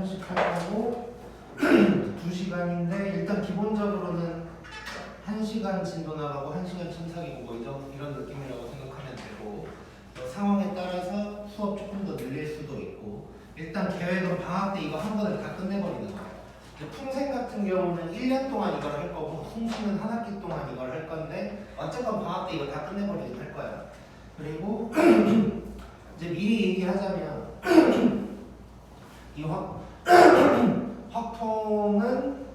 1시간씩 할 거고 2시간인데 일단 기본적으로는 1시간 진도 나가고 1시간 침삭이고 뭐 이런 느낌이라고 생각하면 되고 상황에 따라서 수업 조금 더 늘릴 수도 있고 일단 계획은 방학 때 이거 한 번에 다 끝내버리는 거예요. 풍생 같은 경우는 1년 동안 이걸 할 거고 풍수는 한 학기 동안 이걸 할 건데 어쨌건 방학 때 이거 다 끝내버리긴 할 거야. 그리고 이제 미리 얘기하자면 이 확통은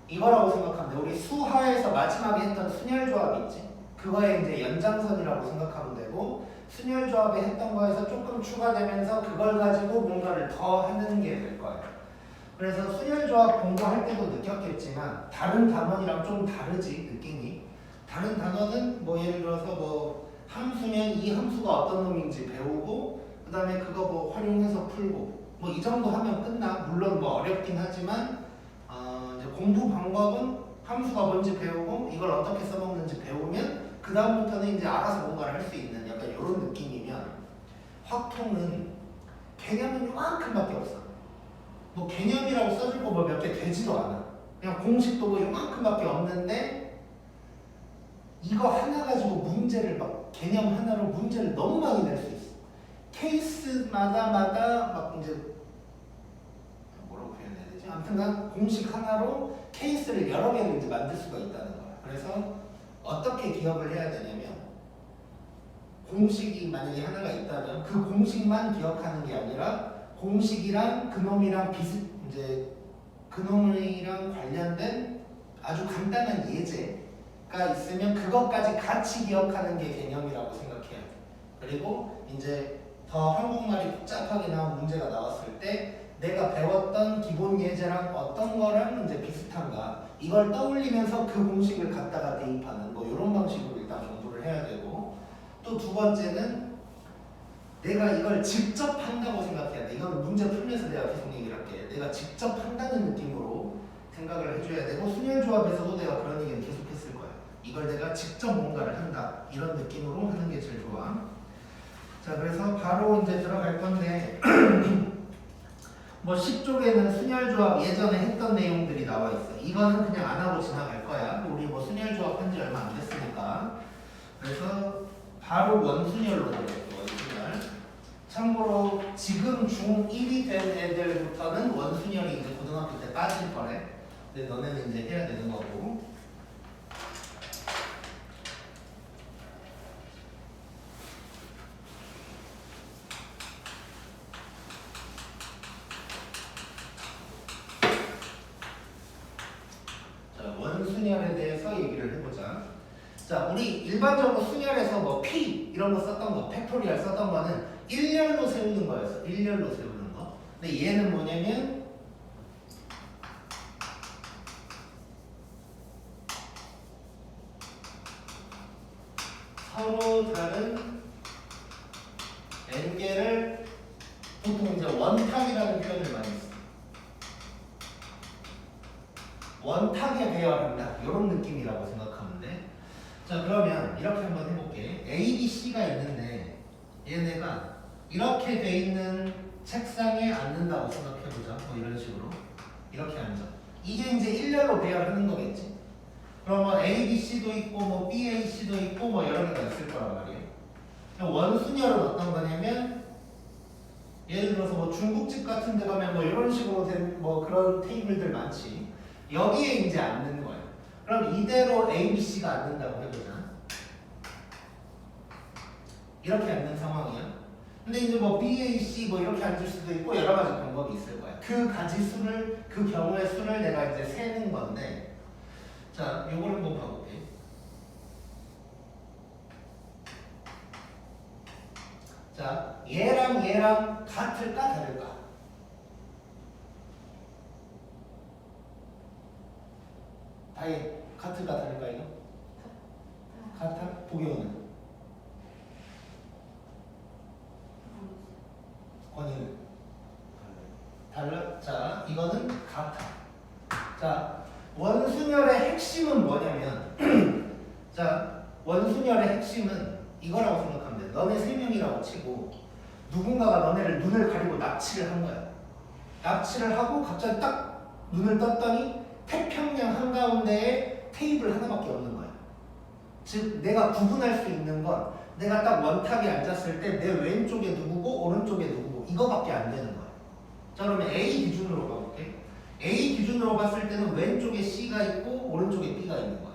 이거라고 생각하면 돼. 우리 수하에서 마지막에 했던 순열조합 있지? 그거의 이제 연장선이라고 생각하면 되고 순열조합에 했던 거에서 조금 추가되면서 그걸 가지고 뭔가를 더 하는 게 될 거예요. 그래서 순열조합 공부할 때도 느꼈겠지만 다른 단원이랑 좀 다르지 느낌이. 다른 단원은 뭐 예를 들어서 뭐 함수면 이 함수가 어떤 놈인지 배우고 그 다음에 그거 뭐 활용해서 풀고 뭐 이 정도 하면 끝나. 물론 뭐 어렵긴 하지만 이제 공부 방법은 함수가 뭔지 배우고 이걸 어떻게 써먹는지 배우면 그 다음부터는 이제 알아서 뭔가를 할 수 있는 약간 이런 느낌이면 확통은 개념은 요만큼밖에 없어. 뭐 개념이라고 써줄 거 뭐 몇 개 되지도 않아. 그냥 공식도 뭐 요만큼밖에 없는데 이거 하나 가지고 문제를 막 개념 하나로 문제를 너무 많이 낼 수 있어. 케이스마다 막 이제 뭐라고 표현해야 되지? 아무튼간 공식 하나로 케이스를 여러 개를 이제 만들 수가 있다는 거야. 그래서 어떻게 기억을 해야 되냐면 공식이 만약에 하나가 있다면 그 공식만 기억하는 게 아니라 공식이랑 그놈이랑 이제 그놈이랑 관련된 아주 간단한 예제가 있으면 그것까지 같이 기억하는 게 개념이라고 생각해야 돼. 그리고 이제 더 한국말이 복잡하게 나온 문제가 나왔을 때 내가 배웠던 기본 예제랑 어떤 거랑 이제 비슷한가 이걸 떠올리면서 그 공식을 갖다가 대입하는 뭐 이런 방식으로 일단 공부를 해야 되고 또 두 번째는 내가 이걸 직접 한다고 생각해야 돼. 이건 문제 풀면서 내가 계속 얘기를 할게. 내가 직접 한다는 느낌으로 생각을 해줘야 되고 순열조합에서도 내가 그런 얘기는 계속 했을 거야. 이걸 내가 직접 뭔가를 한다. 이런 느낌으로 하는 게 제일 좋아. 자, 그래서 바로 이제 들어갈 건데 뭐 10쪽에는 순열조합 예전에 했던 내용들이 나와 있어. 이거는 그냥 안 하고 지나갈 거야. 우리 뭐 순열조합 한 지 얼마 안 됐으니까. 그래서 바로 원순열로 들어갈게요. 원순열. 참고로 지금 중1이 된 애들부터는 원순열이 이제 고등학교 때 빠질 거래. 근데 너네는 이제 해야 되는 거고. 자, 원순열에 대해서 얘기를 해보자. 자, 우리 일반적으로 순열에서 뭐 P 이런 거 썼던 거, 팩토리얼 썼던 거는 일렬로 세우는 거였어. 일렬로 세우는 거. 근데 얘는 뭐냐면 서로 다른 n개를 보통 이제 원탁이라는 표현을 많이 써. 원탁에 배열한다. 이런 느낌이라고 생각하면 돼. 자, 그러면 이렇게 한번 해볼게. A, B, C가 있는데 얘네가 이렇게 돼 있는 책상에 앉는다고 생각해보자. 뭐 이런 식으로 이렇게 앉아. 이게 이제 일렬로 배열하는 거겠지. 그러면 A, B, C도 있고 뭐 B, A, C도 있고 뭐 여러 개가 있을 거란 말이에요. 원순열은 어떤 거냐면 예를 들어서 뭐 중국집 같은 데 가면 뭐 이런 식으로 된 뭐 그런 테이블들 많지. 여기에 이제 앉는 거예요. 그럼 이대로 A, B, C가 앉는다고 해보자. 이렇게 앉는 상황이야. 근데 이제 뭐 B, A, C 뭐 이렇게 앉을 수도 있고 여러 가지 방법이 있을 거야. 그 가지 수를, 그 경우의 수를 내가 이제 세는 건데, 자, 요걸 한번 봐볼게. 자, 얘랑 같을까 다를까? 같을까 다를까 이거? 같아? 보경은? 권위는? 달라? 자, 이거는 같아. 자, 원순열의 핵심은 뭐냐면 자, 원순열의 핵심은 이거라고 생각하면 돼. 너네 세 명이라고 치고 누군가가 너네를 눈을 가리고 납치를 한 거야. 납치를 하고 갑자기 딱 눈을 떴더니 태평양 한가운데에 테이블 하나밖에 없는 거야. 즉 내가 구분할 수 있는 건 내가 딱 원탁에 앉았을 때 내 왼쪽에 누구고 오른쪽에 누구고 이거밖에 안 되는 거야. 자 그러면 A 기준으로 가볼게. A 기준으로 봤을 때는 왼쪽에 C가 있고 오른쪽에 B가 있는 거야.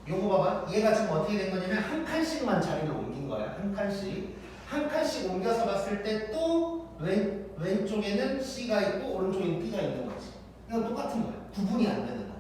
요거 봐봐. 얘가 지금 어떻게 된 거냐면 한 칸씩만 자리를 옮긴 거야. 한 칸씩. 한 칸씩 옮겨서 봤을 때 또 왼쪽에는 C가 있고 오른쪽에는 B가 있는 거지. 이건 똑같은 거야. 구분이 안 되는 거야.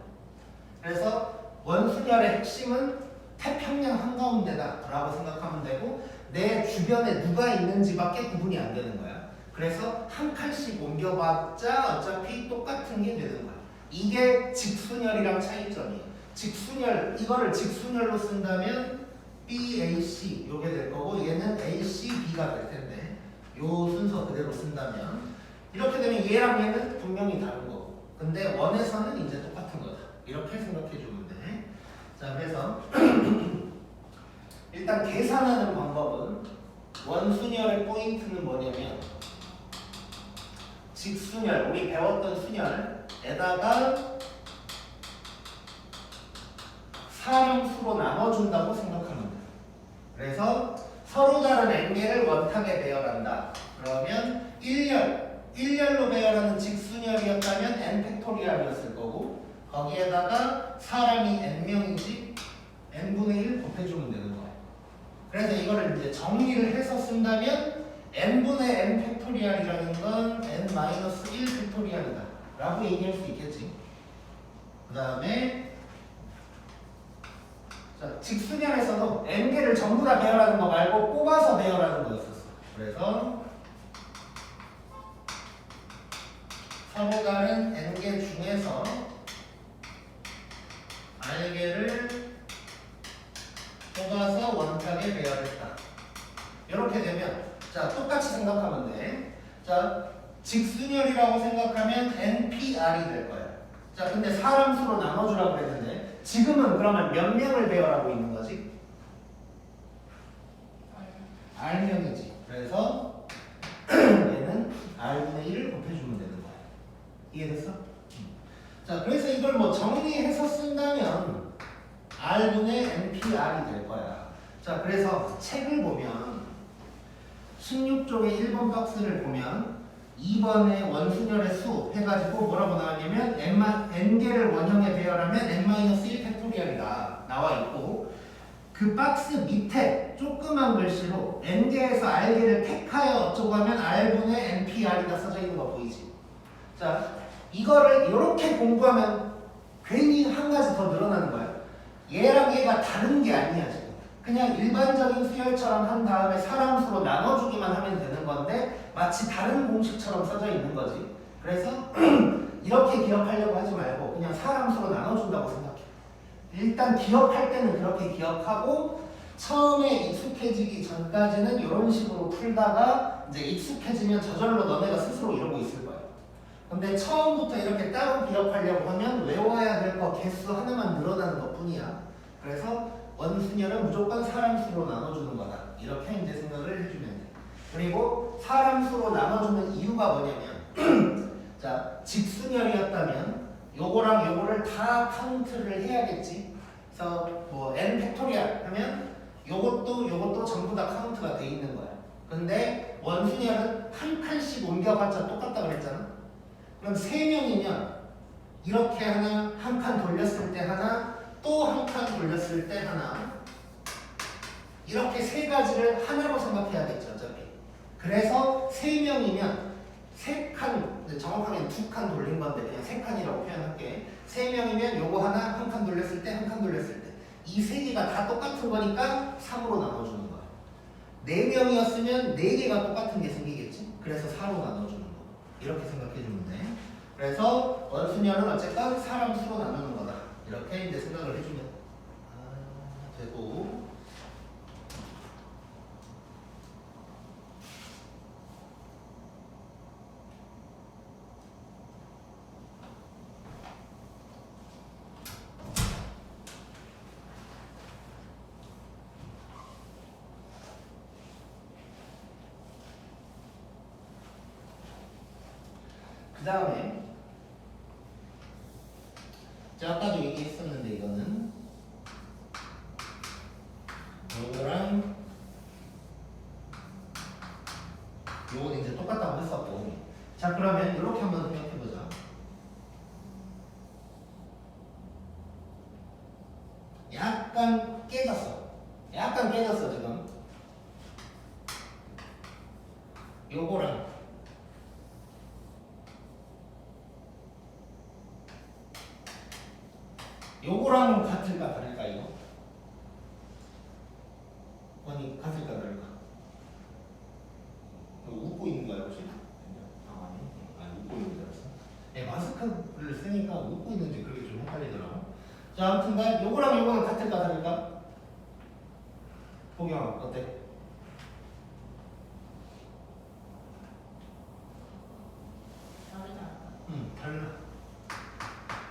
그래서 원순열의 핵심은 태평양 한가운데다 라고 생각하면 되고 내 주변에 누가 있는지밖에 구분이 안 되는 거야. 그래서 한 칸씩 옮겨봤자 어차피 똑같은 게 되는 거야. 이게 직순열이랑 차이점이에요. 직순열, 이거를 직순열로 쓴다면 BAC 요게 될 거고 얘는 ACB가 될 텐데 요 순서 그대로 쓴다면 이렇게 되면 얘랑 얘는 분명히 다른 거고 근데 원에서는 이제 똑같은 거다. 이렇게 생각해 주면 돼. 자 그래서 일단 계산하는 방법은 원순열의 포인트는 뭐냐면 직순열, 우리 배웠던 순열에다가 사람수로 나눠준다고 생각하면 돼요. 그래서 서로 다른 n개를 원탁에 배열한다. 그러면 1열로 배열하는 직순열이었다면 n 팩토리얼이었을 거고 거기에다가 사람이 n명이지 n분의 1 곱해주면 되는 거예요. 그래서 이거를 이제 정리를 해서 쓴다면 n분의 n 팩토리얼이라는 건 n-1 팩토리얼이다 라고 얘기할 수 있겠지. 그 다음에 자, 직순열에서도 n개를 전부 다 배열하는 거 말고 뽑아서 배열하는 거였었어. 그래서 서로 다른 n개 중에서 r개를 뽑아서 원탁에 배열했다. 이렇게 되면 자 똑같이 생각하면 돼. 자 직순열이라고 생각하면 npr이 될 거야. 자 근데 사람 수로 나눠주라고 했는데 지금은 그러면 몇 명을 배열하고 있는 거지? R명이지. 그래서 얘는 R분의 1을 곱해주면 되는 거야. 이해됐어? 자 그래서 이걸 뭐 정리해서 쓴다면 R분의 NPR이 될 거야. 자 그래서 책을 보면 16쪽의 1번 박스를 보면 2번의 원순열의 수 해가지고 뭐라고 나왔냐면 n개를 원형에 배열하면 n-1 팩토리얼이다 나와 있고 그 박스 밑에 조그만 글씨로 n개에서 r개를 택하여 어쩌고 하면 r분의 npr이다 써져 있는 거 보이지? 자 이거를 이렇게 공부하면 괜히 한 가지 더 늘어나는 거야. 얘랑 얘가 다른 게 아니야 지금. 그냥 일반적인 수열처럼 한 다음에 사람수로 나눠주기만 하면 되는 건데 마치 다른 공식처럼 써져 있는 거지. 그래서 이렇게 기억하려고 하지 말고 그냥 사람수로 나눠준다고 생각해. 일단 기억할 때는 그렇게 기억하고 처음에 익숙해지기 전까지는 이런 식으로 풀다가 이제 익숙해지면 저절로 너네가 스스로 이러고 있을 거야. 근데 처음부터 이렇게 따로 기억하려고 하면 외워야 될 거 개수 하나만 늘어나는 것 뿐이야. 그래서 원순열은 무조건 사람수로 나눠주는 거다. 이렇게 이제 생각을 해주면 돼. 그리고 사람수로 나눠주는 이유가 뭐냐면 자 직순열이었다면 요거랑 요거를 다 카운트를 해야겠지. 그래서 뭐 n 팩토리얼 하면 요것도 전부 다 카운트가 돼 있는 거야. 근데 원순열은 한 칸씩 옮겨봤자 똑같다 그랬잖아. 그럼 3명이면 이렇게 하나, 한 칸 돌렸을 때 하나, 또 한 칸 돌렸을 때 하나 이렇게 세 가지를 하나로 생각해야겠죠 어차피. 그래서 3명이면 3칸, 정확하게는 2칸 돌린 건데 그냥 3칸이라고 표현할게. 3명이면 요거 하나, 한 칸 돌렸을 때, 한 칸 돌렸을 때 이 세 개가 다 똑같은 거니까 3으로 나눠주는 거야. 4명이었으면 4개가 똑같은 게 생기겠지. 그래서 4로 나눠주는 거. 이렇게 생각해주면 돼. 그래서 원순열은 어쨌건 사람 수로 나누는 거다. 이렇게 이제 생각을 해주면 되고. 그 다음에 제가 아까도 얘기했었는데 이거는 요거랑 요건 이제 똑같다고 했었고, 자 그러면 이렇게 한번 생각해보자. 약간 깨졌어 지금. 요거랑 같을까 다를까 이거? 아니 같을까 다를까? 웃고 있는 거야 혹시? 아니 웃고 있는 줄 알았어. 네, 마스크를 쓰니까 웃고 있는지 그게 좀 헷갈리더라고. 자 아무튼간 요거랑 요거는 같을까 다를까? 보경 어때? 달라.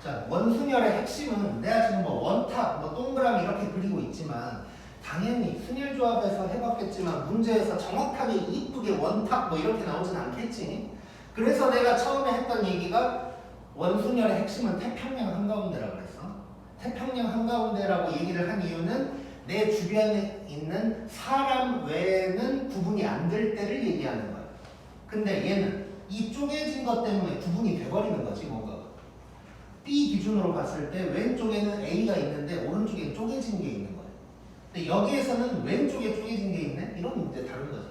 자 원순열의 핵심은 내가 지금 뭐 원탁, 뭐 동그라미 이렇게 그리고 있지만 당연히 순열조합에서 해봤겠지만 문제에서 정확하게 이쁘게 원탁 뭐 이렇게 나오진 않겠지. 그래서 내가 처음에 했던 얘기가 원순열의 핵심은 태평양 한가운데라고 그랬어. 태평양 한가운데라고 얘기를 한 이유는 내 주변에 있는 사람 외에는 구분이 안 될 때를 얘기하는 거야. 근데 얘는 이 쪼개진 것 때문에 구분이 돼버리는 거지 뭔가. B 기준으로 봤을 때 왼쪽에는 A가 있는데 오른쪽에 쪼개진 게 있는 거야. 근데 여기에서는 왼쪽에 쪼개진 게 있네? 이런 이제 다른 거지.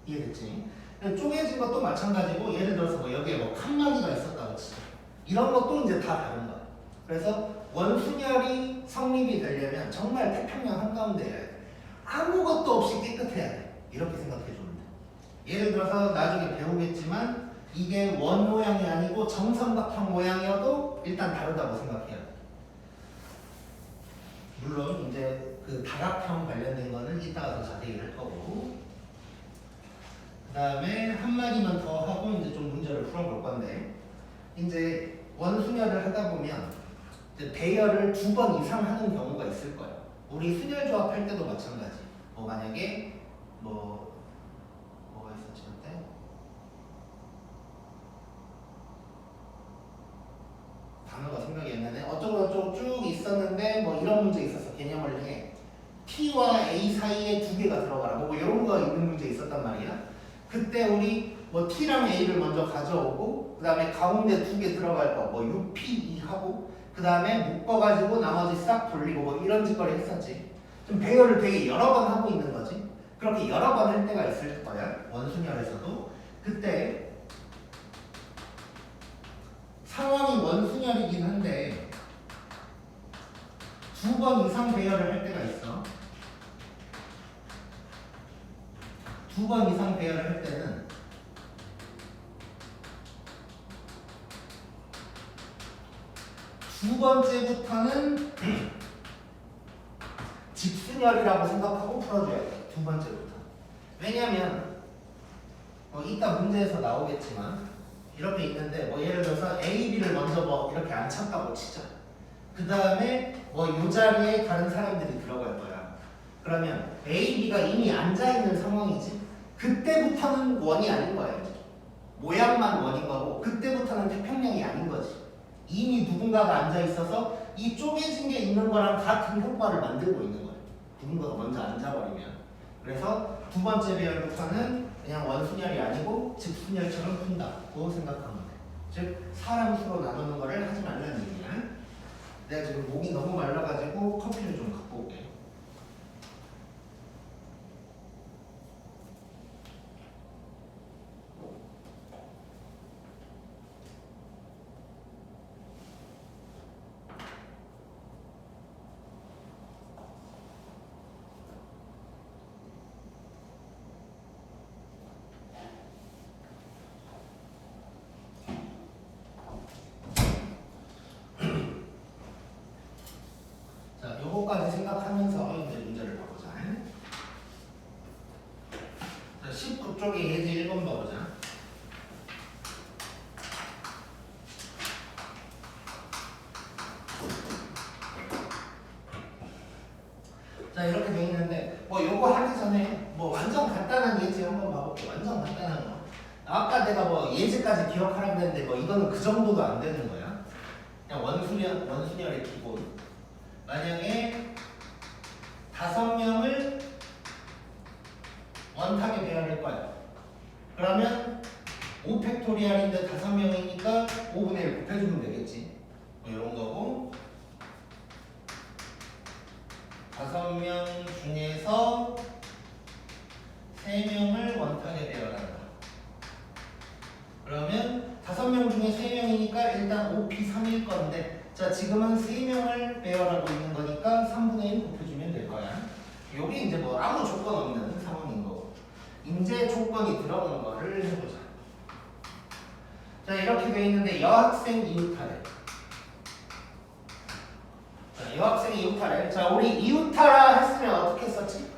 이해됐지? 쪼개진 것도 마찬가지고 예를 들어서 뭐 여기에 뭐 칸막이가 있었다고 치자. 이런 것도 이제 다 다른 거야. 그래서 원순열이 성립이 되려면 정말 태평양 한가운데여야 돼. 아무것도 없이 깨끗해야 돼. 이렇게 생각해 주면 돼. 예를 들어서 나중에 배우겠지만 이게 원 모양이 아니고 정삼각형 모양이어도 일단 다르다고 생각해야 돼. 물론 이제 그 다각형 관련된 거는 이따가 더 자세히 할 거고, 그 다음에 한 마디만 더 하고 이제 좀 문제를 풀어볼 건데, 이제 원순열을 하다 보면 이제 배열을 2번 이상 하는 경우가 있을 거예요. 우리 순열 조합할 때도 마찬가지. 뭐 만약에 뭐가 있었지 그때? 단어가 생각이 안 나네. 어쩌고 쭉 있었는데 뭐 이런 문제 있었어. 개념을 해. T와 A 사이에 2개가 들어가라. 뭐 이런 거 있는 문제 있었단 말이야. 그때 우리 뭐 T랑 A를 먼저 가져오고 그 다음에 가운데 2개 들어갈 거 뭐 UP 하고 그 다음에 묶어가지고 나머지 싹 돌리고 뭐 이런 짓거리 했었지. 좀 배열을 되게 여러 번 하고 있는 거지. 그렇게 여러 번 할 때가 있을 거야. 원순열에서도. 그때 상황이 원순열이긴 한데 2번 이상 배열을 할 때가 있어. 2번 이상 배열을 할 때는 두 번째부터는 직순열이라고 생각하고 풀어줘야 돼. 2번째부터. 왜냐면 이따 문제에서 나오겠지만 이렇게 있는데 뭐 예를 들어서 A, B를 먼저 뭐 이렇게 앉혔다고 치자. 그 다음에 뭐 이 자리에 다른 사람들이 들어갈 거야. 그러면 A, B가 이미 앉아있는 상황이지. 그때부터는 원이 아닌 거예요. 모양만 원인 거고 그때부터는 태평양이 아닌 거지. 이미 누군가가 앉아있어서 이 쪼개진 게 있는 거랑 같은 효과를 만들고 있는 거예요. 누군가가 먼저 앉아버리면. 그래서 2번째 배열부터는 그냥 원순열이 아니고 직순열처럼 푼다고 생각하면 돼. 즉 사람 수로 나누는 거를 하지 말라는 얘기야. 내가 지금 목이 너무 말라가지고 커피를 좀 갖고 올게. 요거까지 생각하면서 이제 문제를 봐보자. 자, 19쪽에 예제 1번 봐보자. 자, 이렇게 돼 있는데 뭐 요거 하기 전에 뭐 완전 간단한 예제 한번 봐볼게. 완전 간단한 거. 아까 내가 뭐 예제까지 기억하라고 했는데 뭐 이거는 그 정도도 안 되는 거야. 그냥 원순열의 기본. 만약에 5명을 원탁에 배열할 거야. 그러면 5팩토리얼인데 5명이니까 5분의 1 곱해주면 되겠지. 뭐 이런 거고. 5명 중에서 3명을 원탁에 배열한다. 그러면 5명 중에 3명이니까 일단 5p 3일 건데, 자 지금은 3명을 배열하고 있는 거니까 3분의 1 곱해주면 될 거야. 요게 이제 뭐 아무 조건 없는 상황인 거고. 이제 조건이 들어오는 거를 해보자. 자 이렇게 돼 있는데 여학생 이웃하래. 자 여학생이 이웃하래. 자 우리 이웃하라 했으면 어떻게 했었지?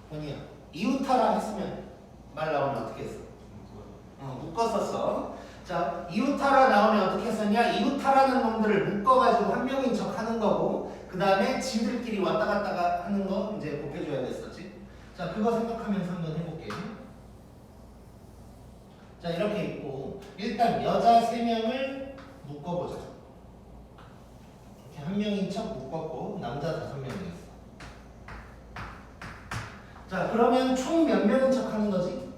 뭐냐? 이웃하라 했으면 말 나오면 어떻게 했어? 묶었었어. 자 이웃하라 나오면 어떻게 했었냐? 이웃하라는 놈들을 묶어가지고 한 명인 척 하는 거고, 그 다음에 지들끼리 왔다 갔다가 하는 거 이제 곱해줘야 됐었지. 자 그거 생각하면서 한번 해볼게요. 자 이렇게 있고, 일단 여자 3명을 묶어보자. 이렇게 한 명인 척 묶었고 남자 5명이었어. 자 그러면 총 몇 명인 척 하는 거지?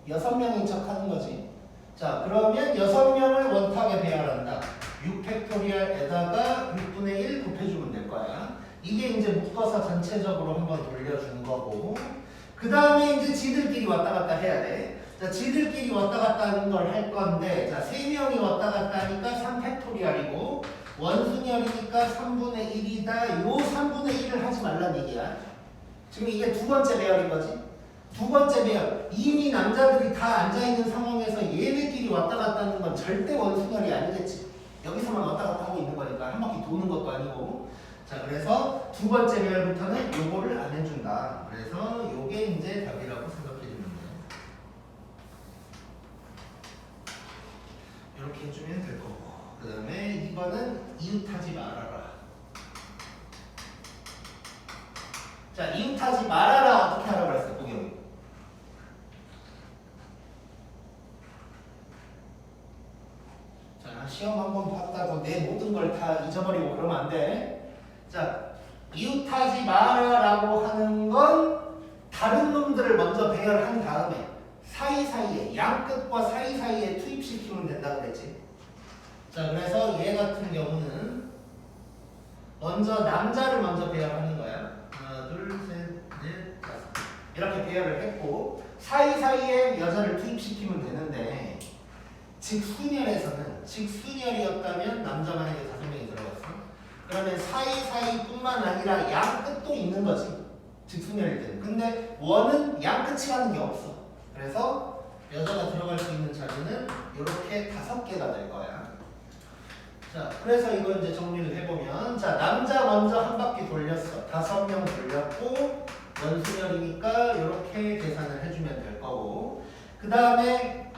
6명인 척 하는 거지. 자 그러면 6명을 원탁에 배열한다. 6팩토리얼에다가 6분의 1 곱해주면 될 거야. 이게 이제 묶어서 전체적으로 한번 돌려준 거고, 그 다음에 이제 지들끼리 왔다 갔다 해야 돼. 자 지들끼리 왔다 갔다 하는 걸 할 건데, 자 3명이 왔다 갔다 하니까 3팩토리얼이고 원순열이니까 3분의 1이다. 요 3분의 1을 하지 말란 얘기야. 지금 이게 두 번째 배열인 거지. 두 번째 배열. 이미 남자들이 다 앉아있는 상황에서 얘네끼리 왔다 갔다 하는 건 절대 원순열이 아니겠지. 여기서만 왔다 갔다 하고 있는 거니까 한 바퀴 도는 것도 아니고. 자 그래서 두 번째 배열부터는 요거를 안 해준다. 그래서 요게 이제 답이라고 생각해주면 돼요. 이렇게 해주면 될 거고, 그 다음에 2번은 이웃하지 말아라. 자 이웃하지 말아라 어떻게 하라고 그랬어? 보기. 자 시험 한번 봤다고 내 모든 걸 다 잊어버리고 그러면 안 돼. 자 이웃하지 마라라고 하는 건 다른 놈들을 먼저 배열한 다음에 사이사이에, 양끝과 사이사이에 투입시키면 된다고 그랬지. 자 그래서 얘 같은 경우는 먼저 남자를 먼저 배열하는 거야. 하나 둘 셋 넷 다섯 이렇게 배열을 했고, 사이사이에 여자를 투입시키면 되는데, 직순열이었다면 남자 만약에 5명이 들어갔어. 그러면 사이사이뿐만 아니라 양끝도 있는 거지. 직순열일 때는. 근데 원은 양끝이 가는 게 없어. 그래서 여자가 들어갈 수 있는 자리는 이렇게 5개가 될 거야. 자, 그래서 이거 이제 정리를 해보면, 자 남자 먼저 한 바퀴 돌렸어. 5명 돌렸고 원순열이니까 이렇게 계산을 해주면 될 거고, 그 다음에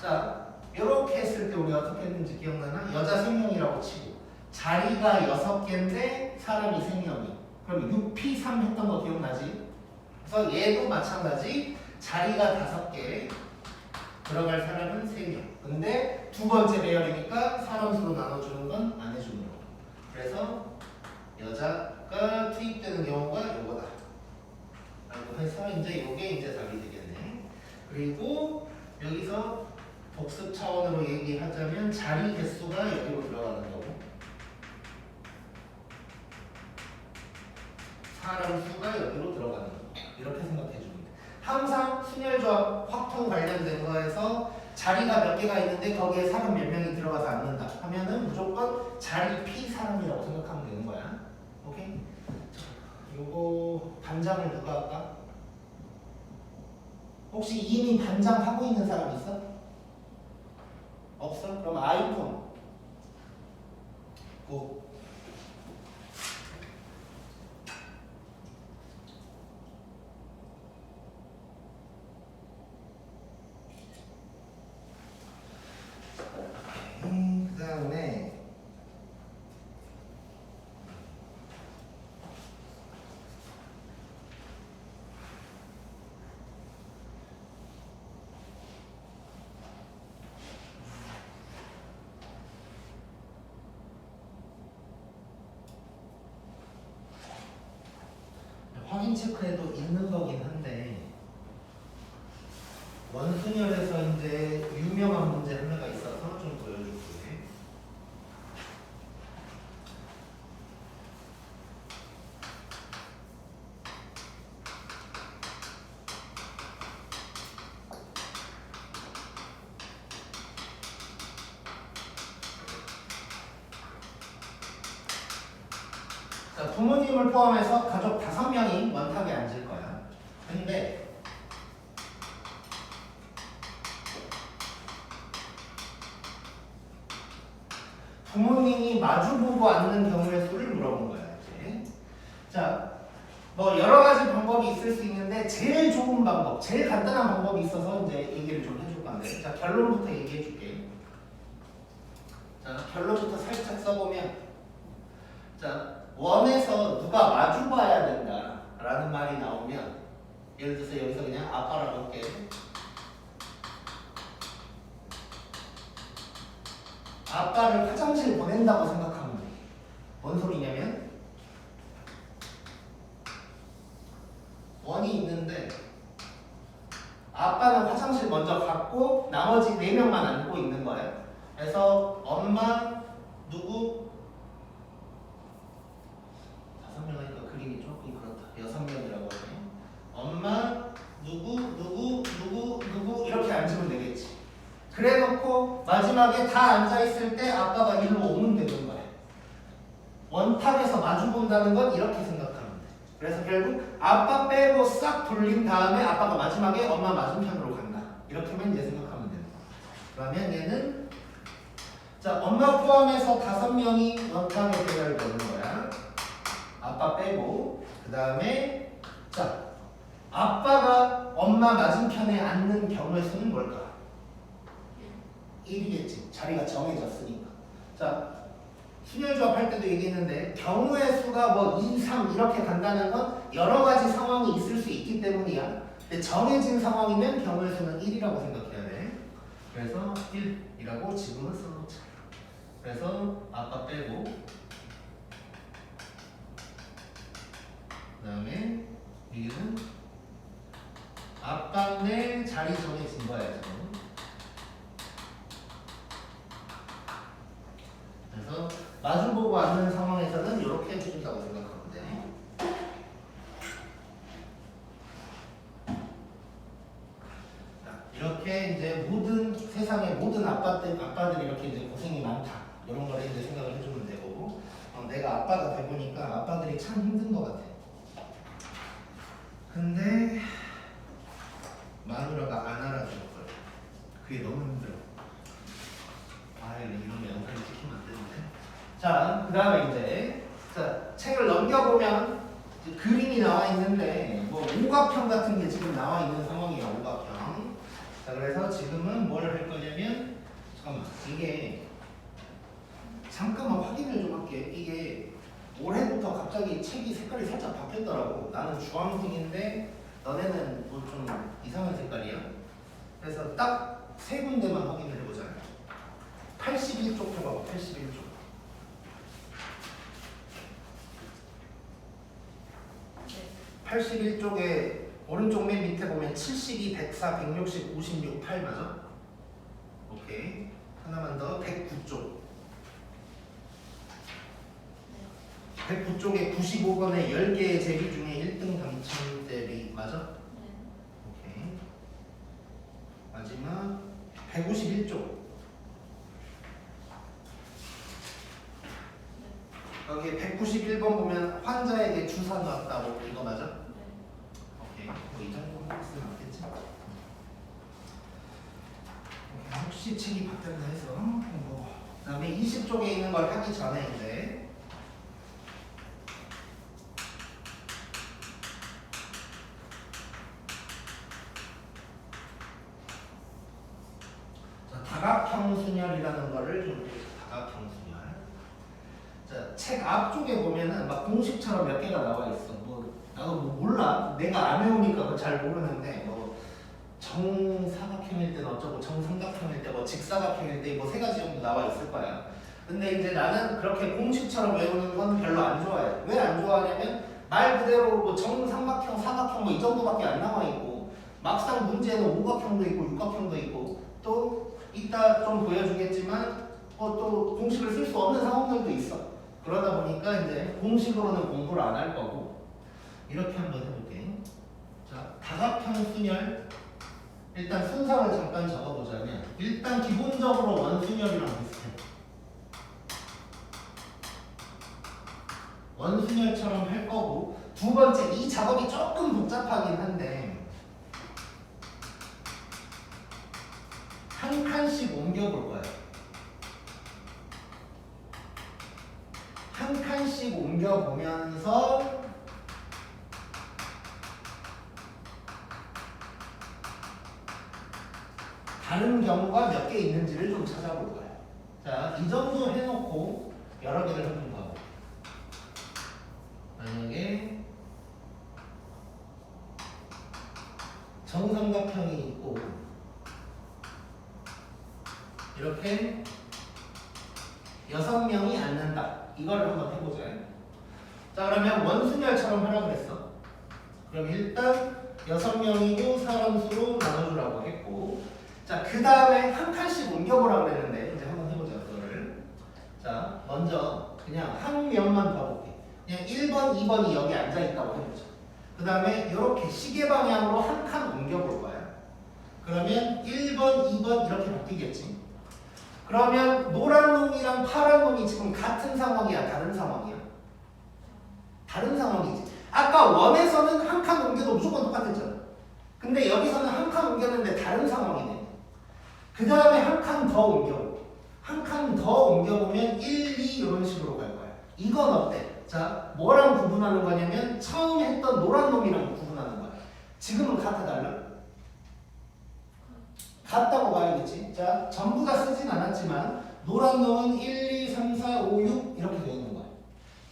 자 이렇게 했을 때 우리가 어떻게 했는지 기억나나? 여자 3명이라고 치고 자리가 6개인데 사람이 3명이, 그럼 6p3 했던 거 기억나지? 그래서 얘도 마찬가지. 자리가 5개, 들어갈 사람은 3명. 근데 두 번째 배열이니까 사람 수로 나눠주는 건 안 해주는 거. 그래서 여자가 투입되는 경우가 요거다 라고 해서 이제 요게 이제 답이 되겠네. 그리고 여기서 복습 차원으로 얘기하자면 자리 개수가 여기로 들어가는 거고, 사람 수가 여기로 들어가는 거. 이렇게 생각해 주면 돼. 항상 순열조합 확통 관련된 거에서 자리가 몇 개가 있는데 거기에 사람 몇 명이 들어가서 앉는다 하면은 무조건 자리 P 사람이라고 생각하면 되는 거야. 오케이? 요거 반장을 누가 할까? 혹시 이미 반장 하고 있는 사람 있어? 없어? 그럼 아이폰 고. 그 다음에 허위 체크에도 있는 거긴 한데 원순열에서 이제 유명한 문제 하나가 있어서 좀 보여줄게. 자, 부모님을 포함해서 가족 5명이 원탁에 앉을 거야. 근데 부모님이 마주보고 앉는 경우의 수를 물어본 거야. 이제. 자, 뭐 여러 가지 방법이 있을 수 있는데 제일 좋은 방법, 제일 간단한 방법이 있어서 이제 얘기를 좀 해줄 건데, 자 결론부터 얘기해 줄게. 자 결론부터 살짝 써보면, 자 원에서 누가 마주봐야 된다라는 말이 나오면, 예를 들어서 여기서 그냥 아빠라고 할게. 아빠를 화장실 보낸다고 생각하면 돼. 뭔 소리냐면 원이 있는데 아빠는 화장실 먼저 갔고 나머지 4명만 앉고 있는 거예요. 그래서 엄마, 누구? 5명 하니까 그림이 조금 그렇다. 6명이라고 하네. 엄마, 누구 이렇게 앉으면 되겠지. 그래 놓고 마지막에 다 앉아있을 때 아빠가 일로 오면 되는 거야. 원탑에서 마주 본다는 건 이렇게 생각하면 돼. 그래서 결국 아빠 빼고 싹 돌린 다음에 아빠가 마지막에 엄마 맞은편으로 간다. 이렇게만 이제 생각하면 되는 거야. 그러면 얘는, 자 엄마 포함해서 5명이 원탑에 대결 되는 거야. 아빠 빼고. 그 다음에 자 아빠가 엄마 맞은편에 앉는 경우의 수는 뭘까? 1이겠지. 자리가 정해졌으니까. 자, 순열조합 할 때도 얘기했는데 경우의 수가 뭐 2, 3 이렇게 간다는 건 여러 가지 상황이 있을 수 있기 때문이야. 근데 정해진 상황이면 경우의 수는 1이라고 생각해야 돼. 그래서 1이라고 지금은 써놓자. 그래서 아빠 빼고, 그 다음에 여기는 아빠네 자리 정해진 거야 지금. 그래서 마주보고 앉는 상황에서는 이렇게 해준다고 생각하면 돼. 자, 이렇게 이제 모든 세상의 모든 아빠들이 이렇게 이제 고생이 많다. 이런 걸 이제 생각을 해주면 되고, 내가 아빠가 돼 보니까 아빠들이 참 힘든 것 같아. 근데 마누라가 안 알아줄 거야. 그게 너무 힘들어. 이런 거 영상을 찍히면 안 되는데. 자, 그 다음에 이제 자 책을 넘겨보면 이제 그림이 나와 있는데 뭐 오각형 같은 게 지금 나와 있는 상황이야. 오각형. 자, 그래서 지금은 뭘 할 거냐면, 잠깐만, 이게 잠깐만 확인을 좀 할게. 이게 올해부터 갑자기 책이 색깔이 살짝 바뀌었더라고. 나는 주황색인데 너네는 뭐 좀 이상한 색깔이야. 그래서 딱 3군데만 확인을 해보자. 81쪽 좀 봐봐. 81쪽. 네. 81쪽에 오른쪽 맨 밑에 보면 72, 104, 160, 56, 8 맞아? 오케이. 하나만 더. 109쪽. 109쪽에 95번에 10개의 제비 중에 1등 당첨 대비 맞아? 네. 오케이. 마지막 151쪽. 여기 191번 보면 환자에게 주사 놨다고, 이거 맞아? 네. 오케이. 뭐 이 정도만 쓰면 맞겠지? 오케이. 혹시 책이 바뀌었나 해서 뭐. 그다음에 20쪽에 있는 걸 하기 전에 이제 다각형 순열이라는 거를 좀, 다각형 순열. 자, 책 앞쪽에 보면은 막 공식처럼 몇 개가 나와 있어. 뭐 나도 뭐 몰라. 내가 안 외우니까 잘 모르는데, 뭐 정사각형일 때는 어쩌고, 정삼각형일 때, 뭐 직사각형일 때 뭐 3가지 정도 나와 있을 거야. 근데 이제 나는 그렇게 공식처럼 외우는 건 별로 안 좋아해. 왜 안 좋아하냐면 말 그대로 뭐 정삼각형, 사각형 뭐 이 정도밖에 안 나와 있고 막상 문제에는 오각형도 있고 육각형도 있고 또 이따 좀 보여주겠지만 또 공식을 쓸 수 없는 상황들도 있어. 그러다 보니까 이제 공식으로는 공부를 안 할 거고 이렇게 한번 해볼게. 자, 다각형 순열 일단 순서를 잠깐 적어보자면 일단 기본적으로 원순열이랑 비슷해. 원순열처럼 할 거고 두 번째 이 작업이 조금 복잡하긴 한데 한 칸씩 옮겨볼 거야. 한 칸씩 옮겨보면서 다른 경우가 몇 개 있는지를 좀 찾아볼 거야. 자, 이 정도 해놓고 여러 개를 한번 봐볼게. 만약에 정삼각형이 있고 이렇게 6명이 앉는다. 이거를 한번 해보자. 자, 그러면 원순열처럼 하라고 했어. 그럼 일단 6명이고 사람 수로 나눠주라고 했고 자, 그 다음에 한 칸씩 옮겨보라고 했는데 이제 한번 해보자 그거를. 자, 먼저 그냥 한 면만 봐볼게. 그냥 1번, 2번이 여기 앉아있다고 해보자. 그 다음에 이렇게 시계 방향으로 한 칸 옮겨볼 거야. 그러면 1번, 2번 이렇게 바뀌겠지. 그러면 노란 놈이랑 파란 놈이 지금 같은 상황이야? 다른 상황이야? 다른 상황이지. 아까 원에서는 한 칸 옮겨도 무조건 똑같았잖아. 근데 여기서는 한 칸 옮겼는데 다른 상황이네. 그 다음에 한 칸 더 옮겨볼게. 한 칸 더 옮겨보면 1, 2 이런 식으로 갈 거야. 이건 어때? 자, 뭐랑 구분하는 거냐면 처음 했던 노란 놈이랑 구분하는 거야. 지금은 같아 달라? 같다고 봐야겠지. 자, 전부 다 쓰진 않았지만 노란 놈은 1, 2, 3, 4, 5, 6 이렇게 되어 있는 거야.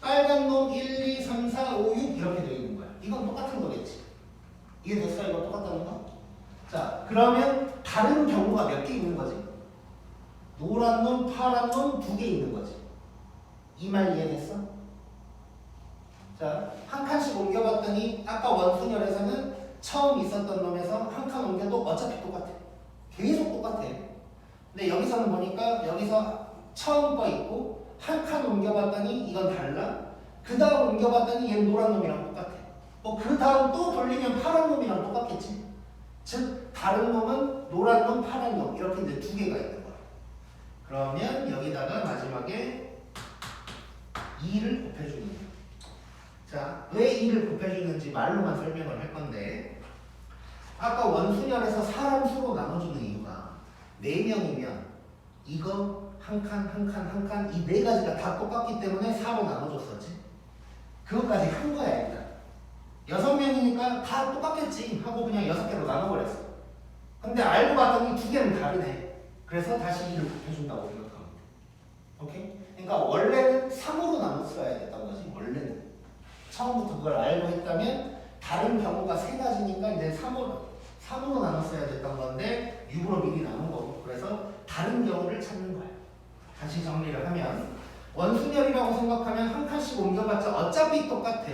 빨간 놈 1, 2, 3, 4, 5, 6 이렇게 되어 있는 거야. 이건 똑같은 거겠지. 이해됐어? 이거 똑같다는 거? 자, 그러면 다른 경우가 몇 개 있는 거지? 노란 놈, 파란 놈 2개 있는 거지. 이 말 이해됐어? 자, 한 칸씩 옮겨봤더니 아까 원순열에서는 처음 있었던 놈에서 한 칸 옮겨도 어차피 똑같아. 계속 똑같아. 근데 여기서는 보니까 여기서 처음 거 있고 한 칸 옮겨봤더니 이건 달라. 그 다음 옮겨봤더니 얘는 노란 놈이랑 똑같아. 그 다음 또 돌리면 파란 놈이랑 똑같겠지. 즉 다른 놈은 노란 놈, 파란 놈 이렇게 이제 2개가 있는 거야. 그러면 여기다가 마지막에 2를 곱해주는 거야. 자, 왜 2를 곱해주는지 말로만 설명을 할 건데 아까 원순열에서 사람 수로 나눠주는 이유가 4명이면 이거 한 칸, 한 칸, 한 칸 이 4가지가 다 똑같기 때문에 4로 나눠줬었지. 그것까지 한 거야 일단. 6명이니까 다 똑같겠지 하고 그냥 6개로 나눠버렸어. 근데 알고 봤더니 2개는 다르네. 그래서 다시 2를 곱해준다고 생각합니다. 오케이? 그러니까 원래는 3으로 나눴어야 됐던 거지. 원래는 처음부터 그걸 알고 했다면 다른 경우가 3가지니까 이제 3으로 나눴어야 됐던 건데 6으로 미리 나눈 거고 그래서 다른 경우를 찾는 거야. 다시 정리를 하면 원순열이라고 생각하면 한 칸씩 옮겨봤자 어차피 똑같아.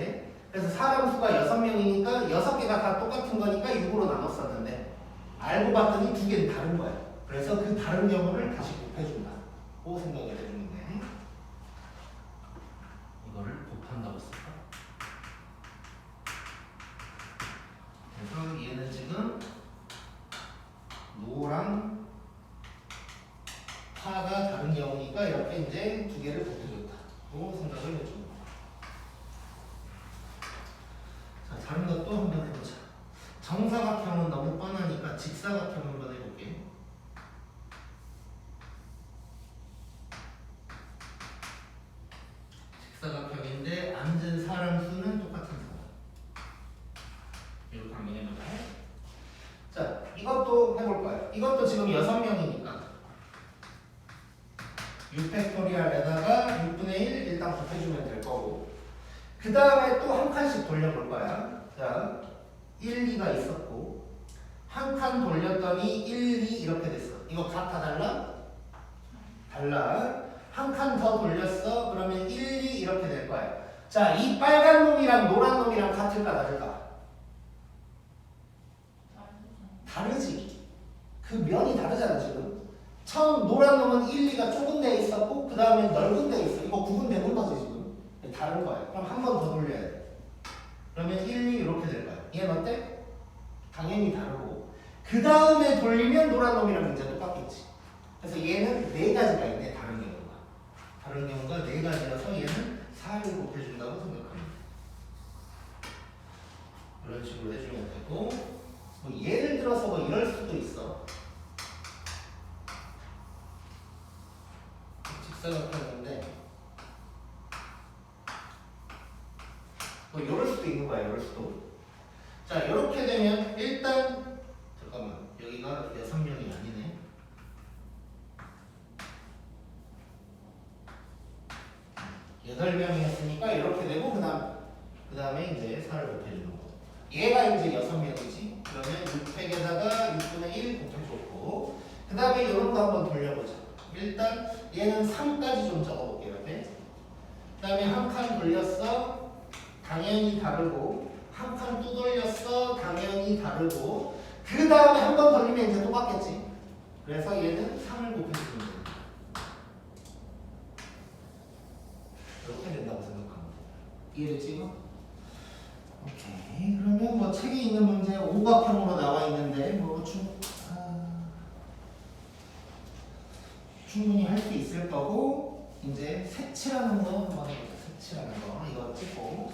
그래서 사람 수가 6명이니까 6개가 다 똑같은 거니까 6으로 나눴었는데 알고 봤더니 2개는 다른 거야. 그래서 그 다른 경우를 다시 곱해준다 고 생각을 해주는데 이거를 곱한다고 쓸까? 그래서 얘는 지금 노랑 파가 다른 경우니까 이렇게 이제 2개를 곱해줬다고 생각을 해줍니다. 자, 다른 것도 한번 해보자. 정사각형은 너무 뻔하니까 직사각형 한번 해볼게. 직사각형인데 앉은 사람 수는 똑같은 사람. 이렇게 한번 해보자. 자, 이것도 해볼 거야. 이것도 지금 6명이니까 6팩토리얼에다가 6분의 1 일단 곱해주면 될 거고 그 다음에 또 한 칸씩 돌려볼 거야. 자, 1, 2가 있었고 한 칸 돌렸더니 1, 2 이렇게 됐어. 이거 같아 달라? 달라. 한 칸 더 돌렸어. 그러면 1, 2 이렇게 될 거야. 자, 이 빨간 놈이랑 노란 놈이랑 같을까 다를까? 다르지. 그 면이 다르잖아 지금. 처음 노란 놈은 1, 2가 좁은 데에 있었고 그 다음에 넓은 데에 있어. 이거 구분되는 거지 지금. 다른 거야. 그럼 한 번 더 돌려야 돼. 그러면 1, 2 이렇게 될 거야. 얘는 어때? 당연히 다르고 그 다음에 돌리면 노란 놈이랑 이제 똑같겠지. 그래서 얘는 네 가지가 있네. 다른 경우가. 다른 경우가 네 가지라서 얘는 4를 곱해준다고 생각합니다. 이런 식으로 해주면 되고 뭐 예를 들어서 뭐 이럴 수도 있어. 직사각형인데 뭐 이럴 수도 있는 거야. 이럴 수도. 자, 이렇게 되면 일단 잠깐만 여기가 6명이 아니네. 8명이었으니까 이렇게 되고 그 다음에 이제 4를 곱해주는 거. 얘가 이제 6명이지. 그러면 6팩에다가 6분의 1 곱해줬고 그 다음에 이런 거 한번 돌려보자. 일단 얘는 3까지 좀 적어볼게요. 옆에. 그 다음에 한 칸 돌렸어. 당연히 다르고 한 칸 또 돌렸어. 당연히 다르고 그 다음에 한 번 돌리면 이제 똑같겠지. 그래서 얘는 3을 곱해주는 거예요. 이렇게 된다고 생각합니다. 이해됐지? 오케이. 그러면 뭐 책에 있는 문제 오각형으로 나와 있는데 뭐 충분히 할 수 있을 거고 이제 색칠하는 거 한번 해보자. 색칠하는 거 이거 찍고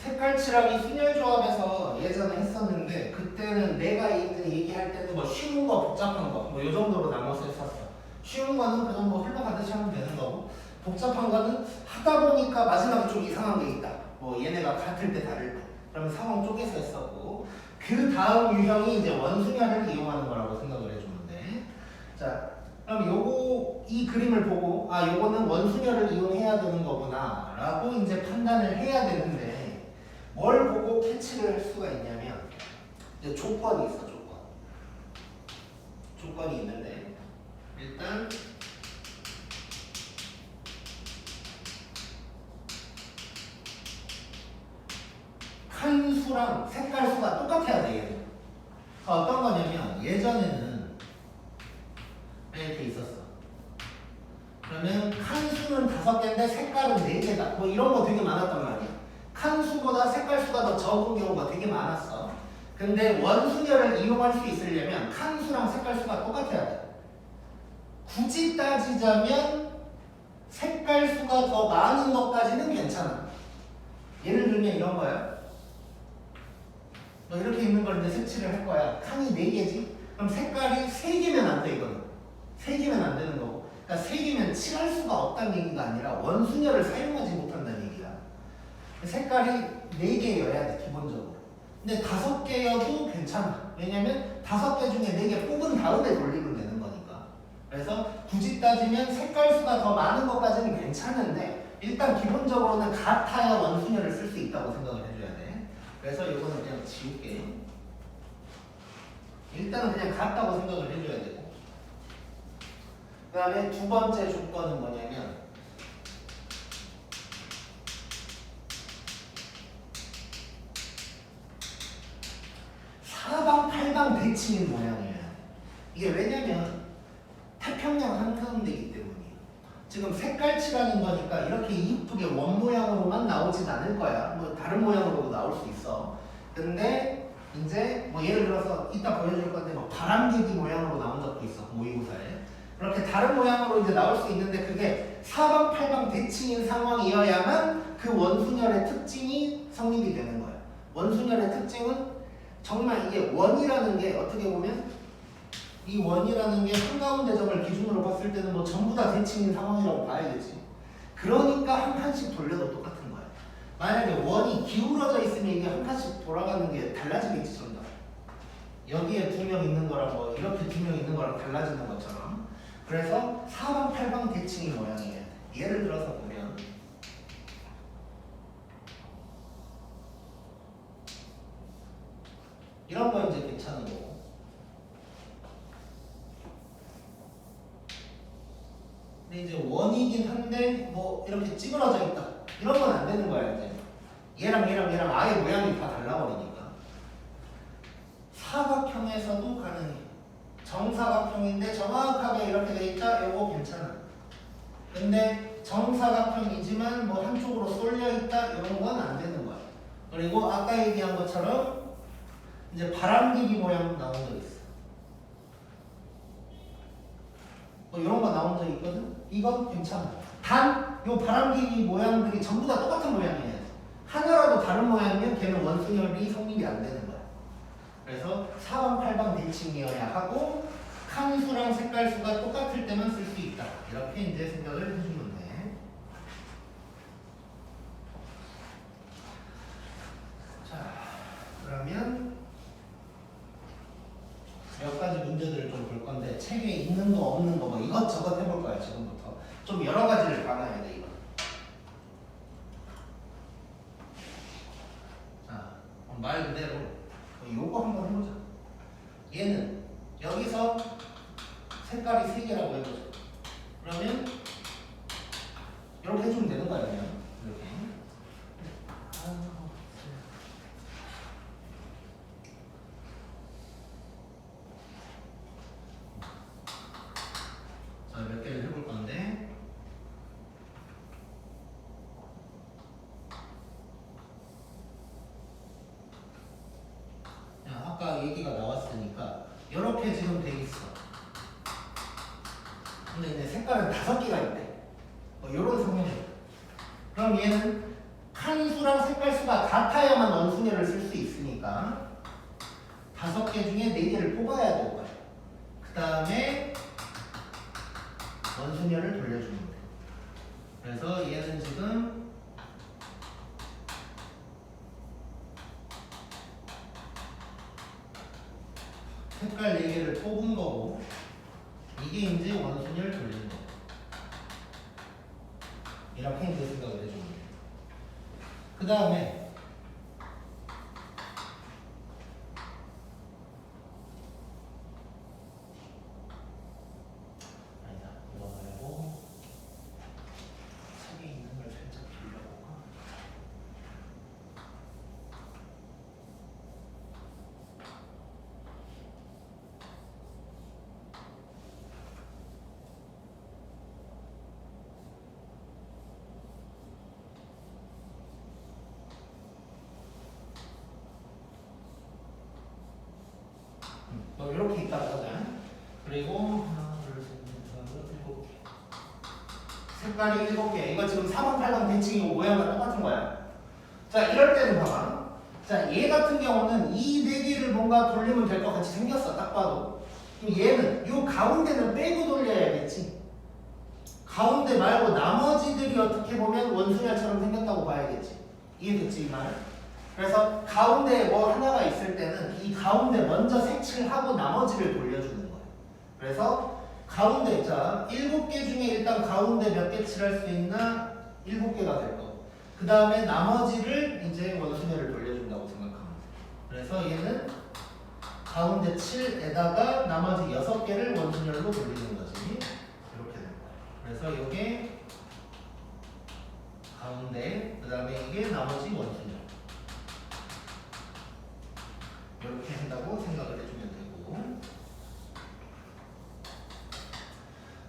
색깔칠하기 순열조합에서 예전에 했었는데 그때는 내가 얘기할 때는 뭐 쉬운 거 복잡한 거 뭐 이 정도로 나눠서 했었어. 쉬운 거는 그냥 뭐 흘러가듯이 하면 되는 거고 복잡한 거는 하다 보니까 마지막에 좀 이상한 게 있다. 뭐 얘네가 같을 때 다를 때 그러면 상황 쪼개서 했었고 그 다음 유형이 이제 원순열을 이용하는 거라고 생각을 해주면 돼. 자, 그럼 이 그림을 보고 요거는 원순열을 이용해야 되는 거구나 라고 이제 판단을 해야 되는데 뭘 보고 캐치를 할 수가 있냐면 이제 조건이 있어. 조건이 있는데 일단 칸수랑 색깔수가 똑같아야 돼. 얘는. 어떤 거냐면 예전에는 이렇게 있었어. 그러면 칸수는 5개인데 색깔은 4개다. 뭐 이런 거 되게 많았단 말이야. 칸수보다 색깔수가 더 적은 경우가 되게 많았어. 근데 원순열을 이용할 수 있으려면 칸수랑 색깔수가 똑같아야 돼. 굳이 따지자면 색깔수가 더 많은 것까지는 괜찮아. 예를 들면 이런 거야. 너 이렇게 있는 걸 이제 색칠을 할 거야. 칸이 4개지? 그럼 색깔이 3개면 안 돼, 이거는. 3개면 안 되는 거고. 그러니까 3개면 칠할 수가 없다는 얘기가 아니라 원순열을 사용하지 못한다는 얘기야. 색깔이 4개여야 돼, 기본적으로. 근데 5개여도 괜찮아. 왜냐면 5개 중에 4개 뽑은 다음에 돌리면 되는 거니까. 그래서 굳이 따지면 색깔수가 더 많은 것까지는 괜찮은데 일단 기본적으로는 같아야 원순열을 쓸 수 있다고 생각을 해줘야 돼. 그래서 이거는 그냥 지울게. 일단은 그냥 같다고 생각을 해줘야 되고 그 다음에 두 번째 조건은 뭐냐면 사방팔방 대칭인 모양이에요. 이게 왜냐면 태평양 한가운데이기 때문이에요. 지금 색깔칠하는 거니까 이렇게 이쁘게 원 모양으로만 나오진 않을 거야. 뭐 다른 모양으로도 나올 수 있어. 근데 이제 뭐 예를 들어서 이따 보여줄 건데 뭐 바람개비 모양으로 나온 적도 있어. 모의고사에. 그렇게 다른 모양으로 이제 나올 수 있는데 그게 사방팔방 대칭인 상황이어야만 그 원순열의 특징이 성립이 되는 거예요. 원순열의 특징은 정말 이게 원이라는 게 어떻게 보면 이 원이라는 게 한가운데 점을 기준으로 봤을 때는 뭐 전부 다 대칭인 상황이라고 봐야겠지. 그러니까 한 칸씩 돌려도 똑같은 거야. 만약에 원이 기울어져 있으면 이게 한 칸씩 돌아가는 게 달라지겠지 전부 다. 여기에 2명 있는 거랑 뭐 이렇게 2명 있는 거랑 달라지는 것처럼. 그래서 사방팔방 대칭이 모양이에요. 예를 들어서 보면 이런 거 이제 괜찮은 거고. 근데 이제 원이긴 한데 뭐 이렇게 찌그러져 있다. 이런 건 안 되는 거야 이제. 얘랑 아예 모양이 다 달라버리니까. 사각형에서도 가능해. 정사각형인데 정확하게 이렇게 돼 있다. 요거 괜찮아. 근데 정사각형이지만 뭐 한쪽으로 쏠려 있다. 이런 건 안 되는 거야. 그리고 아까 얘기한 것처럼 이제 바람기기 모양 나온 적 있어. 뭐 이런 거 나온 적 있거든? 이건 괜찮아. 단, 요 바람기기 모양들이 전부 다 똑같은 모양이에요. 하나라도 다른 모양이면 걔는 원순열이 성립이 안 되는 거야. 그래서 사방팔방 대칭이어야 하고 칸수랑 색깔수가 똑같을 때만 쓸 수 있다. 이렇게 이제 생각을 해주면 돼. 자, 그러면 몇 가지 문제들을 좀 볼 건데 책에 있는 거 없는 거 뭐 이것저것 해볼 거야 지금부터. 좀 여러 가지를 봐놔야 돼 이거. 자, 말 그대로 요거 한번 해보자. 얘는 여기서 색깔이 3개라고 해보자. 그러면 이렇게 해주면 되는 거 아니야? 이렇게. 자, 몇 개를 해볼 건데. 야, 아까 얘기가 나왔으니까 이렇게 지금 돼 있어. 근데 이제 색깔은 5개가 있대. 이런 성형이야. 그럼 얘는 칸수랑 색깔수가 같아야만 원순열을 쓸 수 있으니까 5개 중에 4개를 뽑아야 될 거야. 그 다음에 원순열을 돌려주면 돼. 그래서 얘는 지금 색깔 4개를 뽑은 거고 이게 이제 원순열 돌리는 거. 이렇게 이제 생각을 해주면 돼. 그 다음에 아니다 이거 말고 책에 있는 걸 살짝 빌려볼까? 이렇게 있다고 하자. 그리고 하나, 둘, 셋, 넷, 다섯, 7개. 색깔이 7개. 이거 지금 사방팔방 대칭이고 모양과 똑같은 거야. 자, 이럴 때는 봐봐. 자, 얘 같은 경우는 이 4개를 뭔가 돌리면 될 것 같이 생겼어. 딱 봐도. 그럼 얘는 요 가운데는 빼고 돌려야겠지. 가운데 말고 나머지들이 어떻게 보면 원순열처럼 생겼다고 봐야겠지. 이해됐지 이 말? 그래서 가운데 뭐 하나가 있을 때는 이 가운데 먼저 색칠하고 나머지를 돌려주는 거예요. 그래서 가운데 자 7개 중에 일단 가운데 몇 개 칠할 수 있나? 7개가 될 거. 그 다음에 나머지를 이제 원순열을 돌려준다고 생각하면 돼요. 그래서 얘는 가운데 7에다가 나머지 6개를 원순열로 돌리는 거지. 이렇게 된 거예요. 그래서 이게 가운데, 그 다음에 이게 나머지 원순열. 이렇게 한다고 생각을 해주면 되고.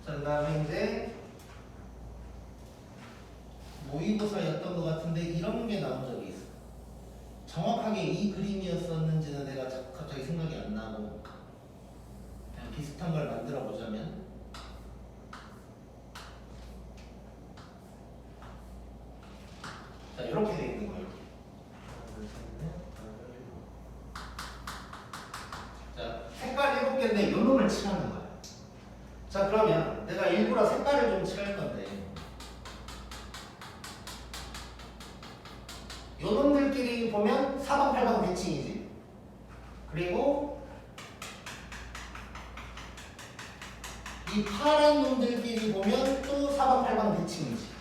자, 그 다음에 이제 모의고사였던 것 같은데 이런 게 나온 적이 있어. 정확하게 이 그림이었었는지는 내가 갑자기 생각이 안 나고 그냥 비슷한 걸 만들어 보자면 이렇게 돼 있는 거예요. 자, 색깔 7개인데 요 놈을 칠하는 거야. 자, 그러면 내가 일부러 색깔을 좀 칠할 건데 요 놈들끼리 보면 사방팔방 대칭이지. 그리고 이 파란 놈들끼리 보면 또 사방팔방 대칭이지.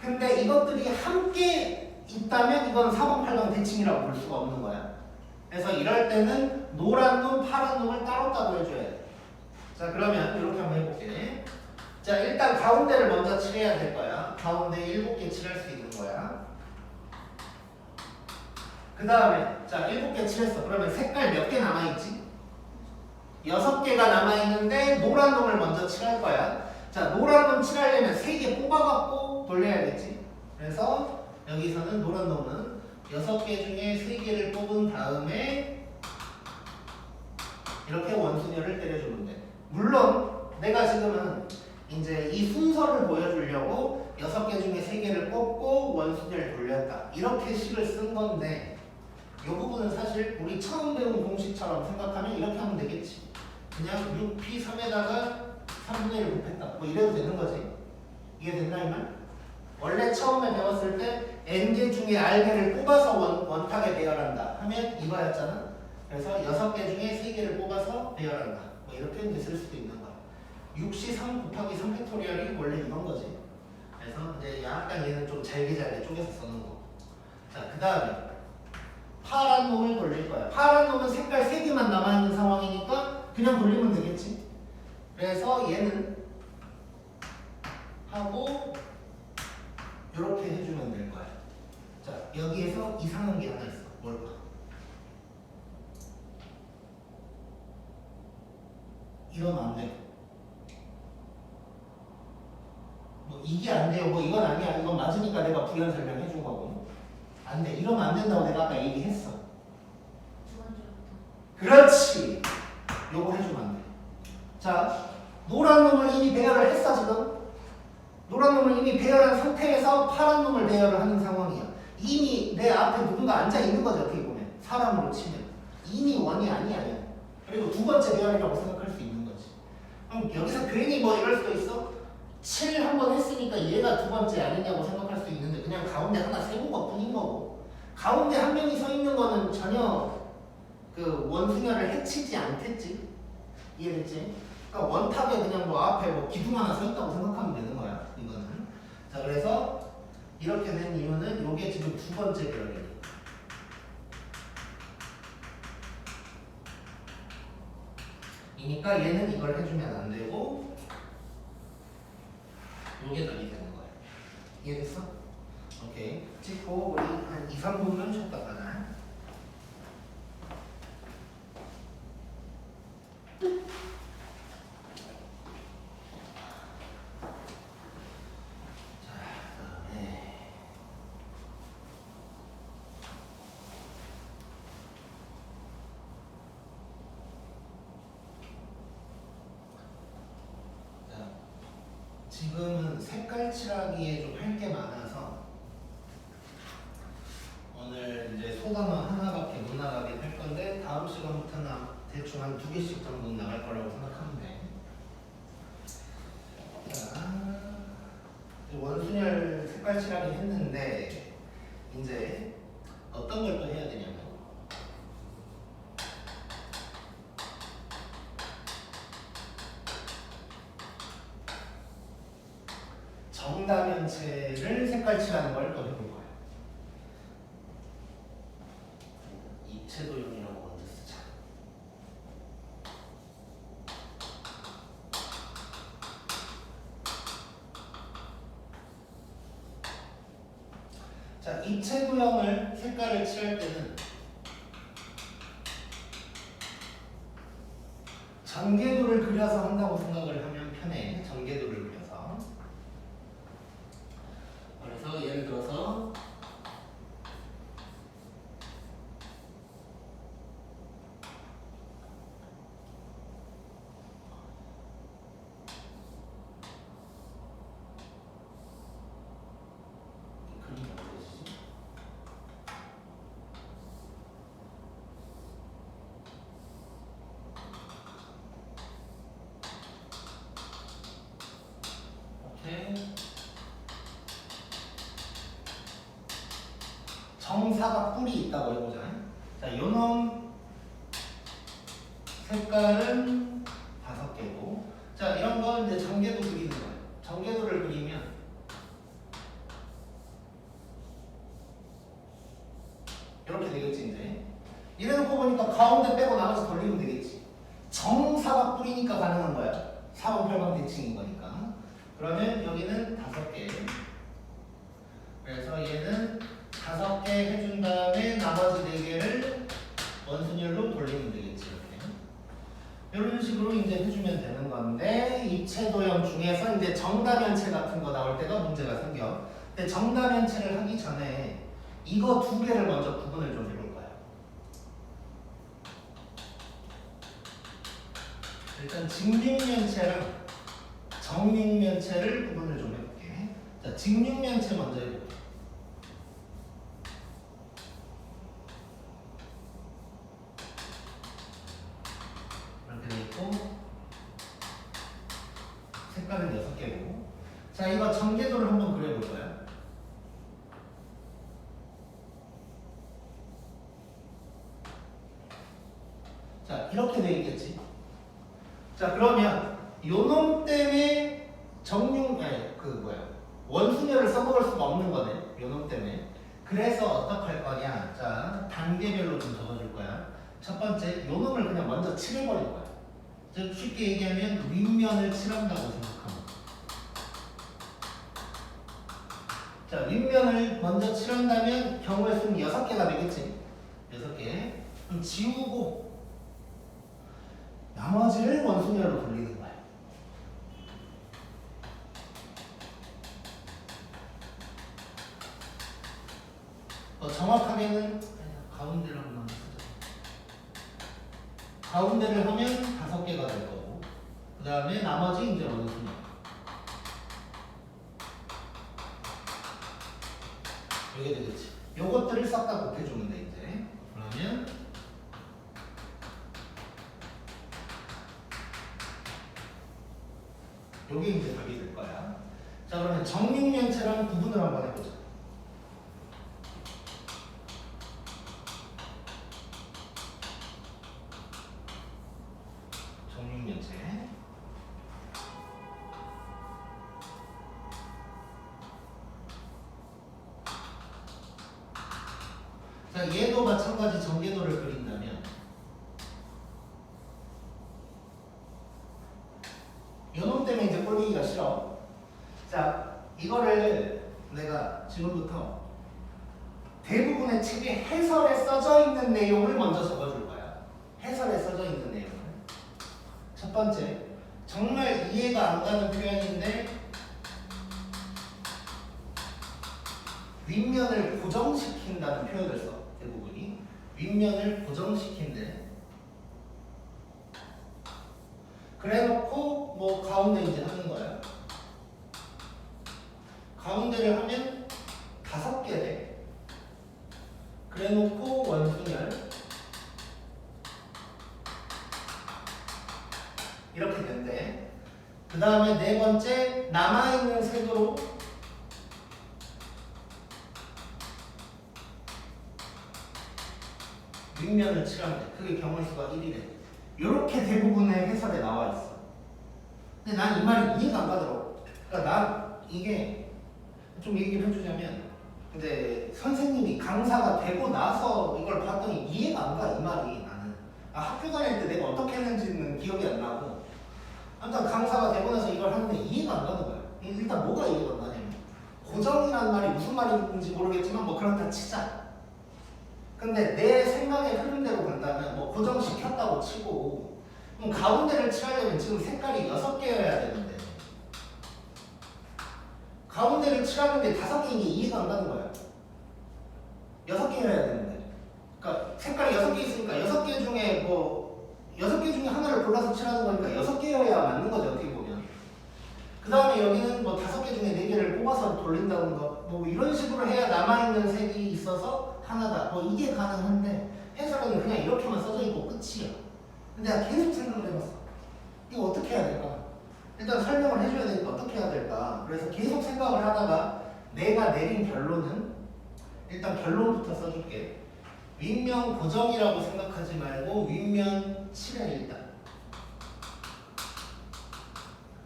근데 이것들이 함께 있다면 이건 사방팔방 대칭이라고 볼 수가 없는 거야. 그래서 이럴 때는 노란 놈, 파란 놈을 따로따로 해줘야 돼. 자, 그러면 이렇게 한번 해볼게. 자, 일단 가운데를 먼저 칠해야 될 거야. 가운데 7개 칠할 수 있는 거야. 그 다음에 자, 7개 칠했어. 그러면 색깔 몇 개 남아있지? 6개가 남아있는데 노란 놈을 먼저 칠할 거야. 자, 노란 놈 칠하려면 3개 뽑아갖고 돌려야겠지. 그래서 여기서는 노란 놈은 6개 중에 3개를 뽑은 다음에 이렇게 원순열을 때려주면 돼. 물론 내가 지금은 이제 이 순서를 보여주려고 6개 중에 3개를 뽑고 원순열 돌렸다. 이렇게 식을 쓴 건데 이 부분은 사실 우리 처음 배운 공식처럼 생각하면 이렇게 하면 되겠지. 그냥 6p3에다가 3분의 1 곱했다. 뭐 이래도 되는 거지. 이해됐나 이 말? 원래 처음에 배웠을 때 n개 중에 r개를 뽑아서 원탁에 배열한다 하면 이거였잖아. 그래서 6개 중에 3개를 뽑아서 배열한다. 뭐 이렇게 이제 쓸 수도 있는 거야. 6시 3 곱하기 3팩토리얼이 원래 이건 거지. 그래서 이제 약간 얘는 좀 잘게 쪼개서 써는 거. 자, 그 다음에 파란 놈을 돌릴 거야. 파란 놈은 색깔 3개만 남아있는 상황이니까 그냥 돌리면 되겠지. 그래서 얘는 하고 이렇게 해주면 될 거야. 자, 여기에서 이상한 게 하나 있어. 뭘까? 이러면 안 돼. 뭐 이게 안 돼요. 뭐 이건 아니야. 이건 맞으니까 내가 부연 설명해 준 거고. 안 돼. 이러면 안 된다고 내가 아까 얘기했어. 그렇지. 요거 해주면 안 돼. 자, 노란 놈을 이미 배열을 했어 지금. 노란 놈을 이미 배열한 상태에서 파란 놈을 배열을 하는 상황이야. 이미 내 앞에 누군가 앉아 있는 거죠. 어떻게 보면 사람으로 치면 이미 원이 아니야. 그리고 두 번째 배열이라고 생각할 수 있는 거지. 그럼 여기서 괜히 뭐 이럴 수도 있어. 7 한 번 했으니까 얘가 두 번째 아니냐고 생각할 수 있는데 그냥 가운데 하나 세운 것 뿐인 거고, 가운데 한 명이 서 있는 거는 전혀 그 원순열을 해치지 않겠지. 이해됐지? 그러니까 원탑에 그냥 뭐 앞에 뭐 기둥 하나 서 있다고 생각하면 되는 거야. 이거는. 자, 그래서 이렇게 된 이유는 요게 지금 두 번째 배열이에요. 이니까 얘는 이걸 해주면 안 되고 요게 답이 되는 거야. 이해됐어? 오케이. 찍고 우리 한 2, 3분만 쉬었다 가자. 지금은 색깔 칠하기에 좀 할 게 많아서 오늘 이제 소담은 하나밖에 못 나가게 할 건데 다음 시간부터는 대충 한 2개씩 정도 나갈 거라고 생각하면 돼. 자, 원순열 색깔 칠하기 했는데 이제 어떤 걸 또 해야 되냐면 정다면체를 색깔 칠하는 걸 또 해볼 거야. 입체도형이라고 먼저 쓰자. 자, 입체도형을 색깔을 칠할 때는 전개도를 그려서 한다고 생각을 하면 편해. 전개도를 그려서. 그래서 예를 들어서 그림이 어디지? 정사각 뿔이 있다고 해보자. 자, 요놈 색깔은 5개고, 자, 이런 거 이제 전개도 그리는 거예요. 전개도를 그리면 이렇게 되겠지. 이제 이래놓고 보니까 가운데 빼고 나머지 돌리면 되겠지. 정사각 뿔이니까 가능한 거야. 사방팔방 대칭인 거니까. 그러면 여기는 5개. 그래서 얘는 5개 해준 다음에 나머지 4개를 원순열로 돌리면 되겠지. 이렇게. 이런 식으로 이제 해주면 되는 건데, 입체도형 중에서 이제 정다면체 같은 거 나올 때가 문제가 생겨. 근데 정다면체를 하기 전에 이거 2개를 먼저 구분을 좀 해볼 거야. 일단 직육면체랑 정육면체를 구분을 좀 해볼게. 자, 직육면체 먼저 해볼게. 이렇게 돼 있고, 색깔은 6개고. 자, 이거 전개도를 한번 그려볼 거야. 자, 이렇게 돼 있겠지. 자, 그러면 요놈 때문에 원순열을 써먹을 수가 없는 거네. 요놈 때문에. 그래서 어떻게 할 거냐. 자, 단계별로 좀 적어줄 거야. 첫 번째, 요놈을 그냥 먼저 칠해버릴 거야. 즉, 쉽게 얘기하면 윗면을 칠한다고 생각하면. 자, 윗면을 먼저 칠한다면 경우의 수는 6개가 되겠지. 6개. 그럼 지우고 나머지를 원순열로 돌리는 거야. 정확하게는 가운데를 한번 쓰자. 가운데를 하면 5개가 될 거고, 그 다음에 나머지 이제 원순열. 이게 되겠지. 요것들을 싹 다 곱해주면 돼 이제. 그러면 요게 이제 답이 될 거야. 자, 그러면 정육면체랑 구분을 한번 해보자. 정육면체. 자, 얘도 마찬가지 전개도를 그린다면 요놈 때문에 이제 꼴보기가 싫어. 자, 이거를 내가 지금부터 대부분의 책에 해설에 써져 있는 내용을 먼저 적어줄 거야. 해설에 써져 있는 내용을. 첫 번째, 정말 이해가 안 가는 표현인데 윗면을 고정시킨다는 표현을 써. 대부분이 윗면을 고정시킨대. 그래놓고 뭐 가운데 이제 하는 거야. 가운데를 하면 5개 돼. 그래놓고 원순열 이렇게 된대. 그 다음에 4번째, 남아있는 색으로 윗면을 칠하면 돼. 그게 경우의 수가 1이래. 이렇게 대부분의 해설에 나와 있어. 근데 난 이 말이 이해가 안 가더라고. 그러니까 난 이게 좀 얘기를 해주자면, 이제 선생님이 강사가 되고 나서 이걸 봤더니 이해가 안 가, 이 말이. 나는 학교 다닐 때 내가 어떻게 했는지는 기억이 안 나고, 아무튼 강사가 되고 나서 이걸 하는데 이해가 안 가는 거야. 일단 뭐가 이해가 안 가냐면, 고정이라는 말이 무슨 말인지 모르겠지만 뭐 그렇다 치자. 근데 내 생각의 흐름대로 간다면 뭐 고정시켰다고 치고, 그럼 가운데를 칠하려면 지금 색깔이 6개여야 되는데 가운데를 칠하는데 5개인 게 이해가 안 가는 거야. 6개여야 되는데, 그러니까 색깔이 6개 있으니까 6개 중에 뭐 6개 중에 하나를 골라서 칠하는 거니까 6개여야 맞는 거죠, 어떻게 보면. 그 다음에 여기는 뭐 5개 중에 4개를 뽑아서 돌린다는 거, 뭐 이런 식으로 해야 남아있는 색이 있어서 하나다. 뭐 이게 가능한데 해설은 그냥 이렇게만 써져 있고 끝이야. 근데 내가 계속 생각을 해봤어. 이거 어떻게 해야 될까? 일단 설명을 해줘야 되니까 어떻게 해야 될까? 그래서 계속 생각을 하다가 내가 내린 결론은 일단 결론부터 써줄게. 윗면 고정이라고 생각하지 말고 윗면 칠해 일단.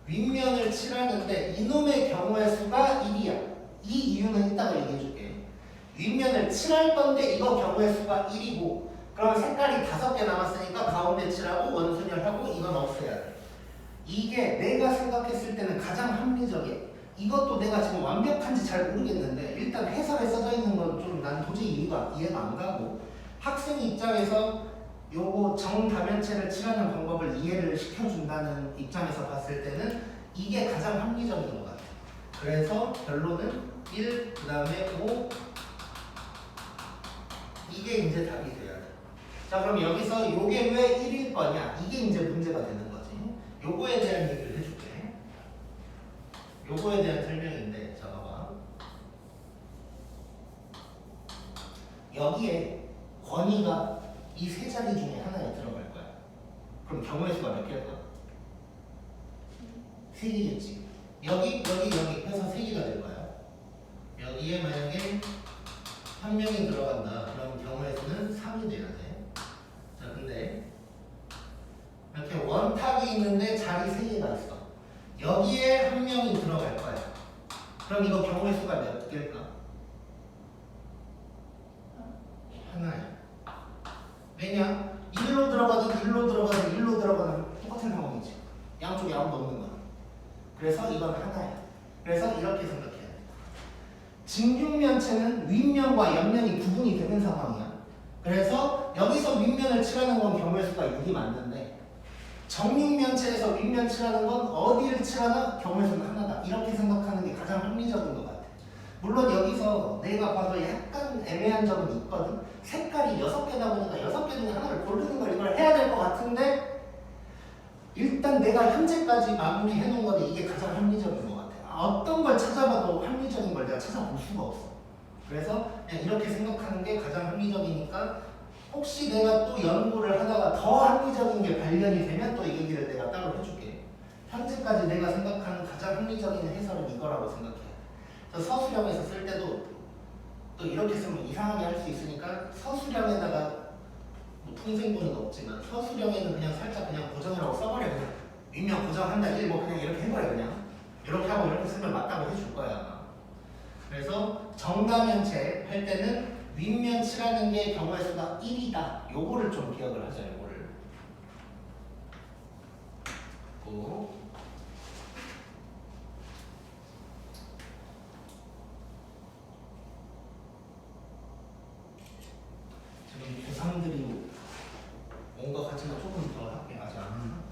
윗면을 칠하는데 이놈의 경우의 수가 1이야. 이 이유는 이따가 얘기해줄게. 윗면을 칠할 건데 이거 경우의 수가 1이고 그럼 색깔이 5개 남았으니까 가운데 칠하고 원순열하고 이건 없애야 돼. 이게 내가 생각했을 때는 가장 합리적이야. 이것도 내가 지금 완벽한지 잘 모르겠는데 일단 해설에 써져 있는 건 좀 난 도저히 이해가 안 가고 학생 입장에서 요거 정다면체를 칠하는 방법을 이해를 시켜준다는 입장에서 봤을 때는 이게 가장 합리적인 것 같아. 그래서 결론은 1, 그 다음에 5 이게 이제 답이 돼야 돼. 자 그럼 여기서 요게 왜 1일 거냐 이게 이제 문제가 되는 거지. 요거에 대한 얘기를 해줄게. 요거에 대한 설명인데 자 봐봐. 여기에 권위가 이 세 자리 중에 하나에 들어갈 거야. 그럼 경우의 수가 몇 개일 거야? 3개겠지. 여기 해서 3개가 될 거야. 여기에 만약에 한 명이 들어간다. 그럼 경우의 수는 3이 돼야 돼. 자 근데 이렇게 원탁이 있는데 자리 3개가 있어. 여기에 한 명이 들어갈 거야. 그럼 이거 경우의 수가 몇 개일까? 하나야. 왜냐? 1로 들어가든 1로 들어가든 1로 들어가든 똑같은 상황이지. 양쪽에 아무도 없는 거야. 그래서 이건 하나야. 그래서 이렇게 생각해야 돼. 직육면체는 윗면과 옆면이 구분이 되는 상황이야. 그래서 여기서 윗면을 칠하는 건 경우의 수가 6이 맞는데 정육면체에서 윗면 칠하는 건 어디를 칠하나 경우의 수는 하나다. 이렇게 생각하는 게 가장 합리적인 것 같아. 물론 여기서 내가 봐도 약간 애매한 점은 있거든. 색깔이 6개다 보니까 6개 중에 하나를 고르는 걸 이걸 해야 될 것 같은데 일단 내가 현재까지 마무리해 놓은 거는 이게 가장 합리적인 것 같아. 어떤 걸 찾아봐도 합리적인 걸 내가 찾아볼 수가 없어. 그래서 그냥 이렇게 생각하는 게 가장 합리적이니까 혹시 내가 또 연구를 하다가 더 합리적인 게 발견이 되면 또 이 얘기를 내가 따로 해줄게. 현재까지 내가 생각하는 가장 합리적인 해설은 이거라고 생각해. 서술형에서 쓸 때도 또 이렇게 쓰면 이상하게 할 수 있으니까 서술형에다가 뭐 통생본은 없지만 서술형에는 그냥 살짝 그냥 고정이라고 써버려. 그냥 윗면 고정한다 1 뭐 그냥 이렇게 해버려. 그냥 이렇게 하고 이렇게 쓰면 맞다고 해줄 거야 아마. 그래서 정다면체 할 때는 윗면 칠하는 게 경우의 수가 1이다. 요거를 좀 기억을 하자. 요거를 지금 고3들이 온 것 같지만 조금 더 할게. 아직 안 왔나?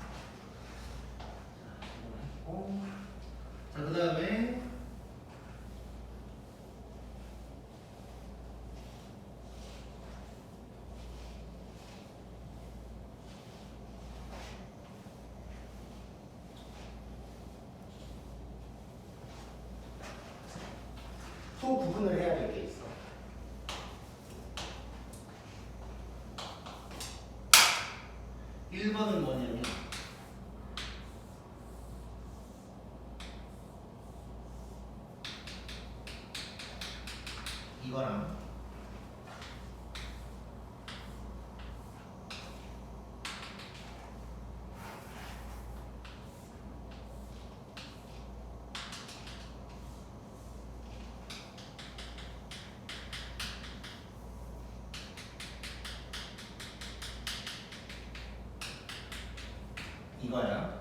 자, 그 다음에 또 구분을 해야 될 게 있어. (1번은) 뭐냐면 이거랑 이거야.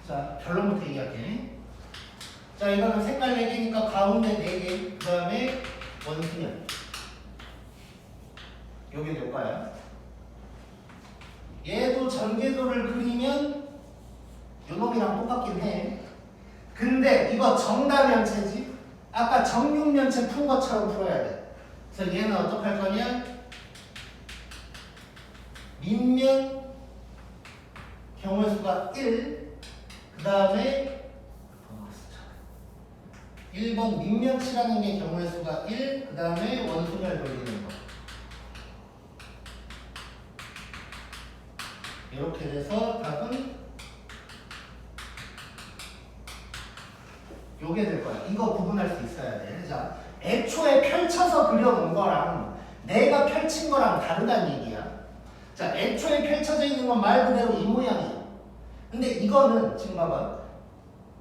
자, 결론부터 얘기할게. 자, 이거는 색깔 4개니까 가운데 4개, 그 다음에 원순열. 요게 될 거야. 얘도 전개도를 그리면 요놈이랑 똑같긴 해. 근데 이거 정다면체지? 아까 정육면체 푼 것처럼 풀어야 돼. 그래서 얘는 어떻게 할 거냐? 밑면 경우의 수가 1, 그 다음에 1번 밑면 칠하는 게 경우의 수가 1, 그 다음에 원순열 돌리는 거. 이렇게 돼서 답은 요게 될 거야. 이거 구분할 수 있어야 돼. 자, 애초에 펼쳐서 그려놓은 거랑 내가 펼친 거랑 다르다는 얘기야. 자, 애초에 펼쳐져 있는 건 말 그대로 이 모양이야. 근데 이거는 지금 봐봐.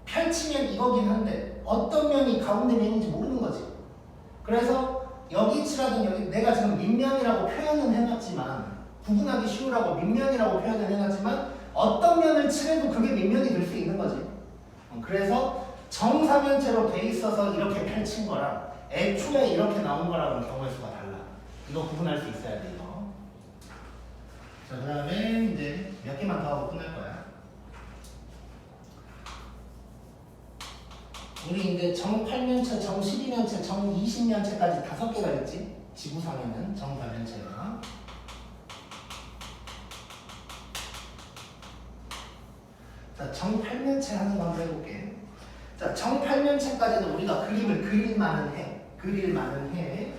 펼치면 이거긴 한데 어떤 면이 가운데 면인지 모르는 거지. 그래서 여기 칠하든 여기 내가 지금 밑면이라고 표현은 해놨지만 구분하기 쉬우라고 밑면이라고 표현을 해놨지만 어떤 면을 칠해도 그게 밑면이 될 수 있는 거지. 그래서 정사면체로 돼 있어서 이렇게 펼친 거랑 애초에 이렇게 나온 거랑은 경우의 수가 달라. 이거 구분할 수 있어야 돼 이거. 자, 그 다음에 이제 몇 개만 더 하고 끝날 거야. 우리 이제 정8면체, 정12면체, 정20면체까지 5개가 있지. 지구상에는 정4면체가. 자, 정8면체 하는 거 한번 해볼게. 자, 정8면체까지는 우리가 그림을 그릴만은 해.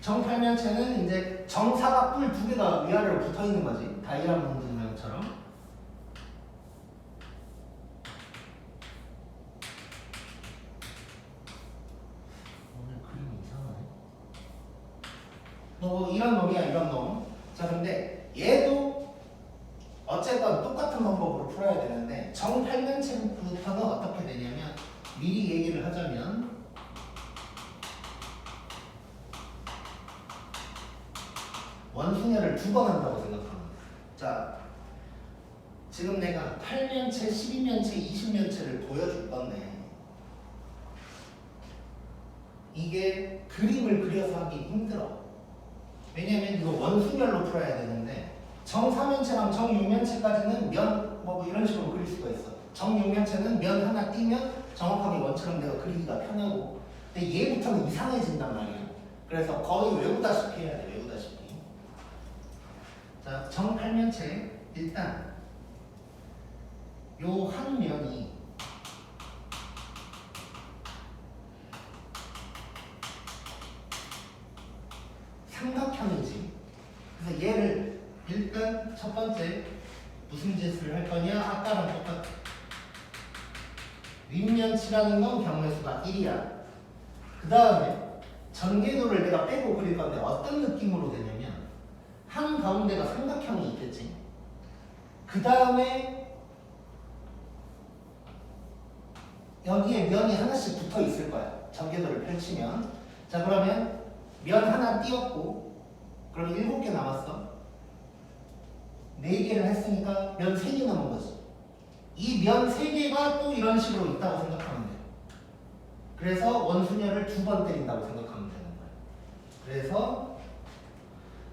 정8면체는 이제 정사각뿔 2개가 위아래로 붙어 있는 거지. 다이아몬드 모양처럼. 이런 놈이야, 이런 놈. 자, 근데 얘도 어쨌건 똑같은 방법으로 풀어야 되는데 정8면체부터는 어떻게 되냐면 미리 얘기를 하자면 원순열을 2번 한다고 생각합니다. 자, 지금 내가 8면체, 12면체, 20면체를 보여줄 건데 이게 그림을 그려서 하기 힘들어. 왜냐면 이거 원순열로 풀어야 되는데 정4면체랑 정6면체까지는 면 뭐 이런 식으로 그릴 수가 있어. 정6면체는 면 하나 띄면 정확하게 원처럼 내가 그리기가 편하고 근데 얘부터는 이상해진단 말이야. 그래서 거의 외우다시피 해야 돼. 외우다시피. 자, 정8면체 일단 요 한 면이 삼각형이지. 그래서 얘를 일단 첫 번째 무슨 짓을 할 거냐? 아까랑 똑같아. 윗면치라는 건 경우의 수가 1이야. 그 다음에 전개도를 내가 빼고 그릴 건데 어떤 느낌으로 되냐면 한 가운데가 삼각형이 있겠지. 그 다음에 여기에 면이 하나씩 붙어 있을 거야. 전개도를 펼치면. 자, 그러면 면 하나 띄었고 그럼 7개 남았어. 4개를 했으니까 면 3개 남은 거지. 이 면 3개가 또 이런 식으로 있다고 생각하면 돼. 그래서 원순열을 2번 때린다고 생각하면 되는 거야. 그래서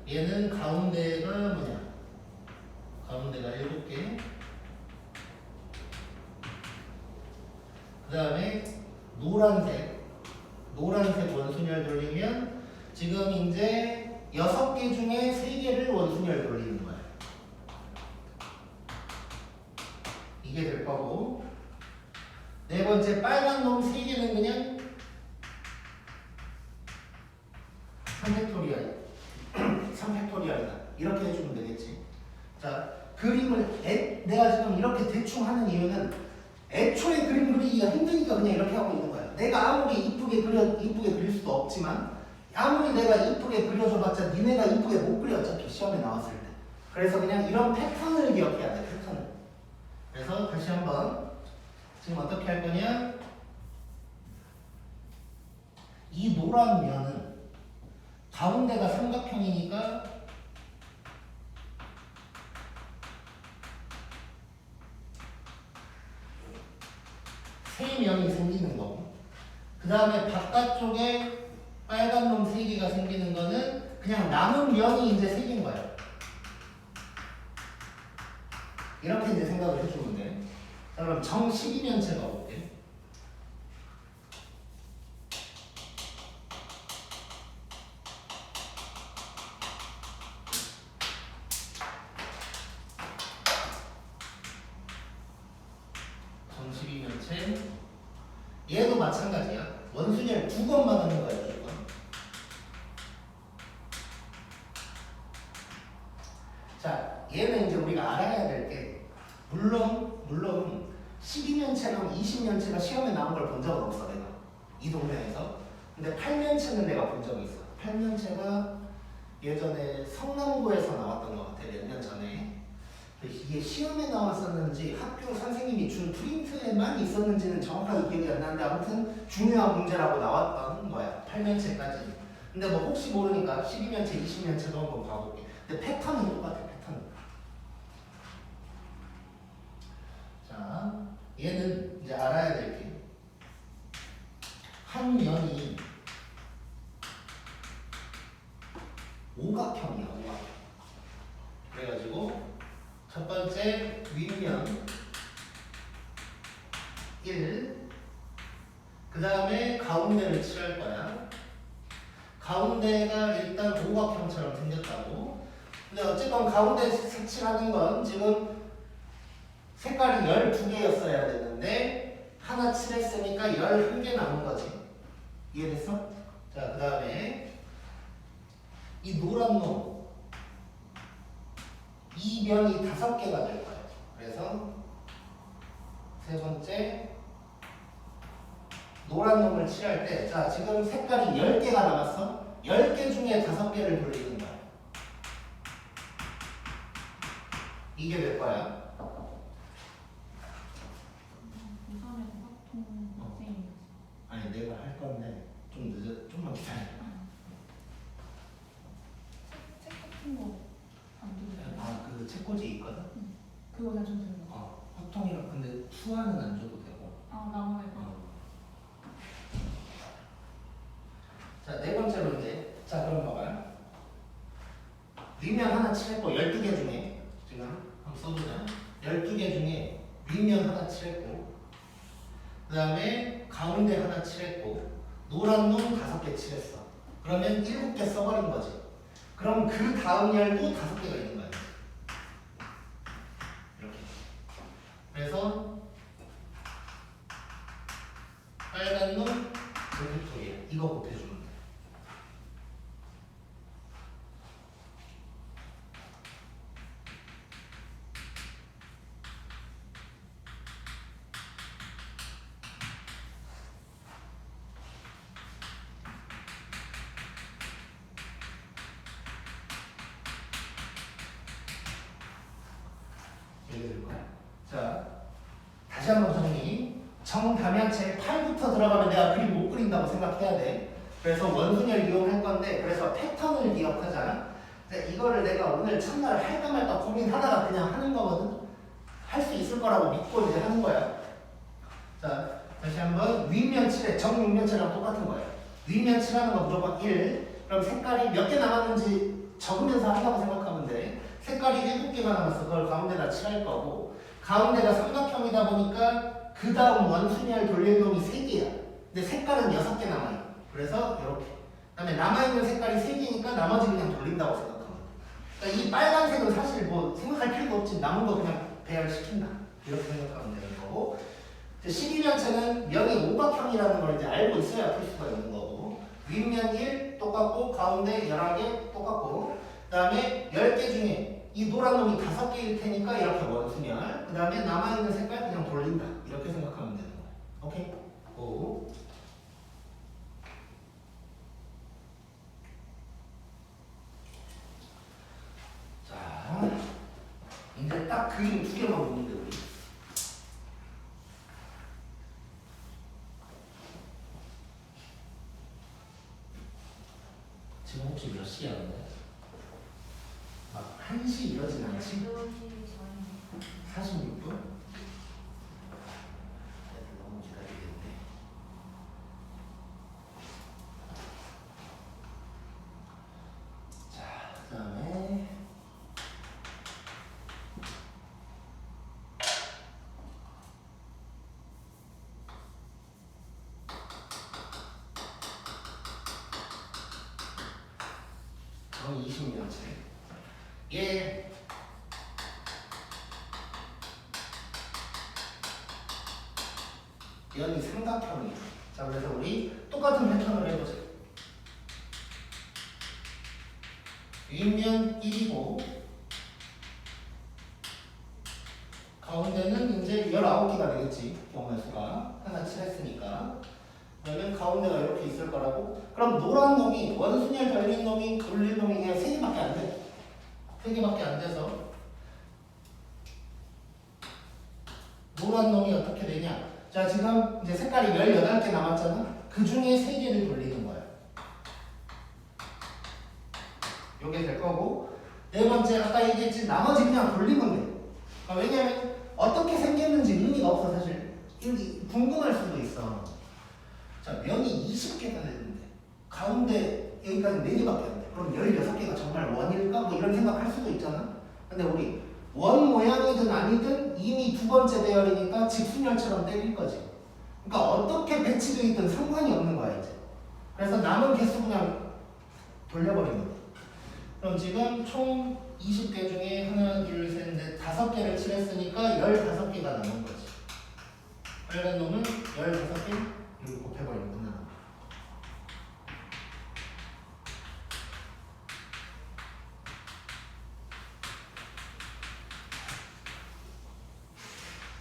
얘는 가운데가 뭐냐? 가운데가 7개. 그 다음에 노란색 원순열 돌리면 지금 이제 6개 중에 3개를 원순열 돌리는 거야. 이게 될 거고 네 번째 빨간 놈 3개는 그냥 3팩토리얼이다. 이렇게 해주면 되겠지. 자, 그림을 내가 지금 이렇게 대충 하는 이유는 애초에 그림 그리기가 힘드니까 그냥 이렇게 하고 있는 거야. 내가 아무리 이쁘게 그릴 수도 없지만 아무리 내가 이쁘게 그려줘봤자 니네가 이쁘게 못 그려. 어차피 시험에 나왔을 때. 그래서 그냥 이런 패턴을 기억해야 돼. 패턴을. 그래서 다시 한번 지금 어떻게 할 거냐? 이 노란 면은 가운데가 삼각형이니까 세 면이 생기는 거고 그 다음에 바깥쪽에 빨간 놈 3개가 생기는 거는 그냥 남은 면이 이제 생긴 거야. 이렇게 이제 생각을 해주면 돼. 자, 그럼 정12면체가 볼게. 정12면체 얘도 마찬가지야. 원순열 2번만 하는 거야. 2번. 자, 얘는 이제 우리가 알아야 될 게 물론 12면체랑 20면체가 시험에 나온 걸 본 적은 없어. 이 동네에서. 근데 팔면체는 내가 본 적이 있어. 팔면체가 예전에 성남고에서 나왔던 것 같아. 몇 년 전에. 이게 시험에 나왔었는지 학교 선생님이 준 프린트에만 있었는지는 정확하게 기억이 안 나는데 아무튼 중요한 문제라고 나왔던 거야. 8면체까지. 근데 뭐 혹시 모르니까 12면체, 20면체도 한번 봐볼게. 근데 패턴은 똑같아. 패턴은. 자, 얘는 이제 알아야 될 게 한 면이 오각형이야. 오각형. 그래가지고 첫 번째 윗면 1, 그 다음에 가운데를 칠할 거야. 가운데가 일단 오각형처럼 생겼다고. 근데 어쨌건 가운데 색칠하는 건 지금 색깔이 12개였어야 되는데 하나 칠했으니까 11개 남은 거지. 이해됐어? 자, 그 다음에 이 노란 놈, 이 면이 5개가 될 거예요. 그래서 세 번째 노란 놈을 칠할 때, 자, 지금 색깔이 10개가 남았어. 10개 중에 5개를 돌리는 거야. 이게 될 거야. 부산에서 화통 학생이 아니, 내가 할 건데 좀만 기다려. 책 같은 거 안 들어요? 아, 그 책꽂이 있거든. 그거 그냥 좀 들어요. 화통이랑 근데 수화는 안 줘도 되고. 나무에 자, 네 번째 문제. 자, 그럼 봐봐요. 윗면 하나 칠했고 12개 중에 지금 한번 써보자. 12개 중에 윗면 하나 칠했고 그 다음에 가운데 하나 칠했고 노란 놈 5개 칠했어. 그러면 7개 써버린 거지. 그럼 그 다음 열도 5개가 있는 거야. 이렇게. 그래서 빨간 놈 이렇게 두 개. 이거 곱해주면 돼. 이렇게 될 거야. 자, 다시 한번 정리. 정다면체 8부터 들어가면 내가 그림 못 그린다고 생각해야 돼. 그래서 원순열 이용할 건데, 그래서 패턴을 기억하자. 이거를 내가 오늘 첫날 할까 말까 고민하다가 그냥 하는 거거든. 할 수 있을 거라고 믿고 이제 하는 거야. 자, 다시 한번 윗면 칠해. 정육면체랑 똑같은 거예요. 윗면 칠하는 거 무조건 1. 그럼 색깔이 몇 개 남았는지 적으면서 한다고 생각하면 돼. 색깔이 7개가 남았어. 그걸 가운데다 칠할 거고, 가운데가 삼각형이다 보니까 그 다음 원순열 돌릴 놈이 3개야. 근데 색깔은 6개 남아요. 그래서 이렇게. 그 다음에 남아있는 색깔이 3개니까 나머지 그냥 돌린다고 생각하면 돼. 그러니까 이 빨간색은 사실 뭐 생각할 필요가 없지. 남은 거 그냥 배열시킨다. 이렇게 생각하면 되는 거고, 12면체는 면이 오각형이라는 걸 이제 알고 있어야 풀 수가 있는 거고, 윗면 1 똑같고 가운데 11개 똑같고, 그 다음에 10개 중에 이 노란 놈이 5개일 테니까 이렇게 원순열, 그 다음에 남아있는 색깔 그냥 돌린다. 이렇게 생각하면 되는 거야. 오케이? 고. 자, 이제 딱 그림 2개만 보면 돼, 우리. 지금 혹시 몇 시야, 근데? 막 1시 이러진 않지? 46분? 너무 기다리겠네. 자, 그 다음에 정 20년째. 얘 면이 삼각형이야. 자, 그래서 우리 똑같은 패턴으로 해보자. 윗면 1이고 가운데는 이제 19개가 되겠지. 경우의 수가 하나 칠했으니까. 그러면 가운데 거라고? 그럼 노란 놈이 원순열 달린 놈이 돌린 놈이 그냥 3개밖에 안 돼. 3개밖에 안 돼서 노란 놈이 어떻게 되냐? 자, 지금 이제 색깔이 18개 남았잖아. 그 중에 3개를 돌리는 거야. 요게 될 거고, 네 번째 아까 얘기했지 나머지 그냥 돌리면 돼. 왜냐면 어떻게 생겼는지 의미가 없어 사실. 여기 궁금할 수도 있어. 자, 면이 20개가 되는데 가운데 여기까지 4개밖에 안 돼. 그럼 16개가 정말 원일까? 뭐 이런 생각할 수도 있잖아. 근데 우리 원 모양이든 아니든 이미 두 번째 배열이니까 직순열처럼 때릴 거지. 그러니까 어떻게 배치되어 있든 상관이 없는 거야 이제. 그래서 남은 개수 그냥 돌려버리는 거야. 그럼 지금 총 20개 중에 하나, 둘, 셋, 넷, 5개를 칠했으니까 15개가 남은 거지. 빨간 놈은 15개 이렇게 곱해버리면 끝나는 거야.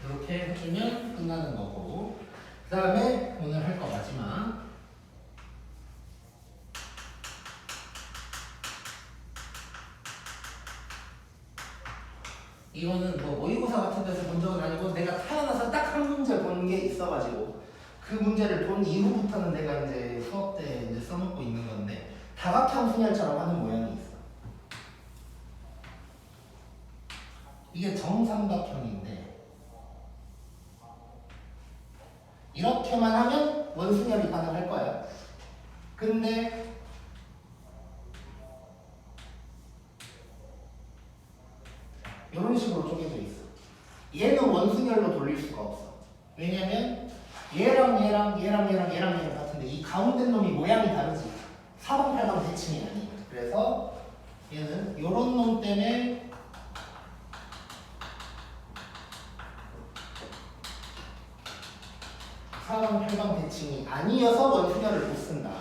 이렇게 해주면 끝나는 거고, 그 다음에 오늘 할 거 마지막. 이거는 뭐 모의고사 같은 데서 본 적은 아니고 내가 태어나서 딱 한 문제 본 게 있어가지고 그 문제를 본 이후부터는 내가 이제 수업 때 이제 써먹고 있는 건데, 다각형 순열처럼 하는 모양이 있어. 이게 정삼각형인데 이렇게만 하면 원순열이 가능할 거야. 근데 이런 식으로 쪼개져 있어. 얘는 원순열로 돌릴 수가 없어. 왜냐면 얘랑 얘랑 같은데 이 가운데 놈이 모양이 다르지. 사방팔방 대칭이 아니야. 그래서 얘는 요런 놈 때문에 사방팔방 대칭이 아니어서 원순열을 못 쓴다.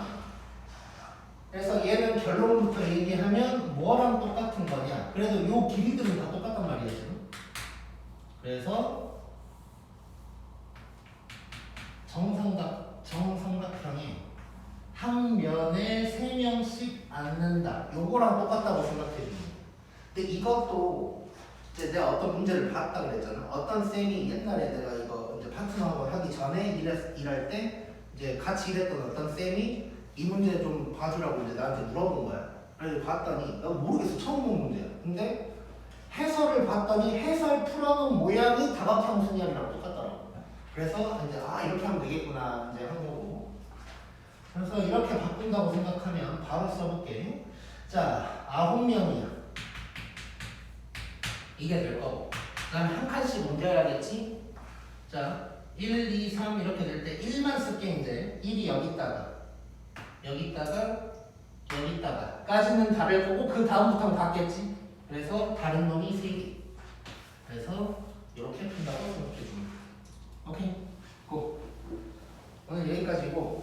그래서 얘는 결론부터 얘기하면 뭐랑 똑같은 거냐? 그래도 요 길이들은 다 똑같단 말이야 지금. 그래서 정삼각형에 한 면에 3명씩 앉는다. 요거랑 똑같다고 생각해 주는 거야. 근데 이것도 이제 내가 어떤 문제를 봤다 그랬잖아. 어떤 쌤이 옛날에 내가 이거 이제 파트너 학원 하기 전에 일할 때 이제 같이 일했던 어떤 쌤이 이 문제 좀 봐주라고 이제 나한테 물어본 거야. 그래서 봤더니 나 모르겠어. 처음 본 문제야. 근데 해설을 봤더니 해설 풀어놓은 모양이 다각형 순열이랑 똑같더라고. 그래서 이제 이렇게 하면 되겠구나 이제 한 거고. 그래서 이렇게 바꾼다고 생각하면 바로 써볼게. 자, 9명이야. 이게 될 거고. 그 다음에 한 칸씩 옮겨야겠지? 자, 1, 2, 3 이렇게 될 때 1만 쓸게 이제. 1이 여기다가 까지는 다를 거고 그 다음부터는 같겠지. 그래서 다른 놈이 3개. 그래서 이렇게 푼다고 생각해 줍니다. 오케이. 고. 오늘 여기까지고.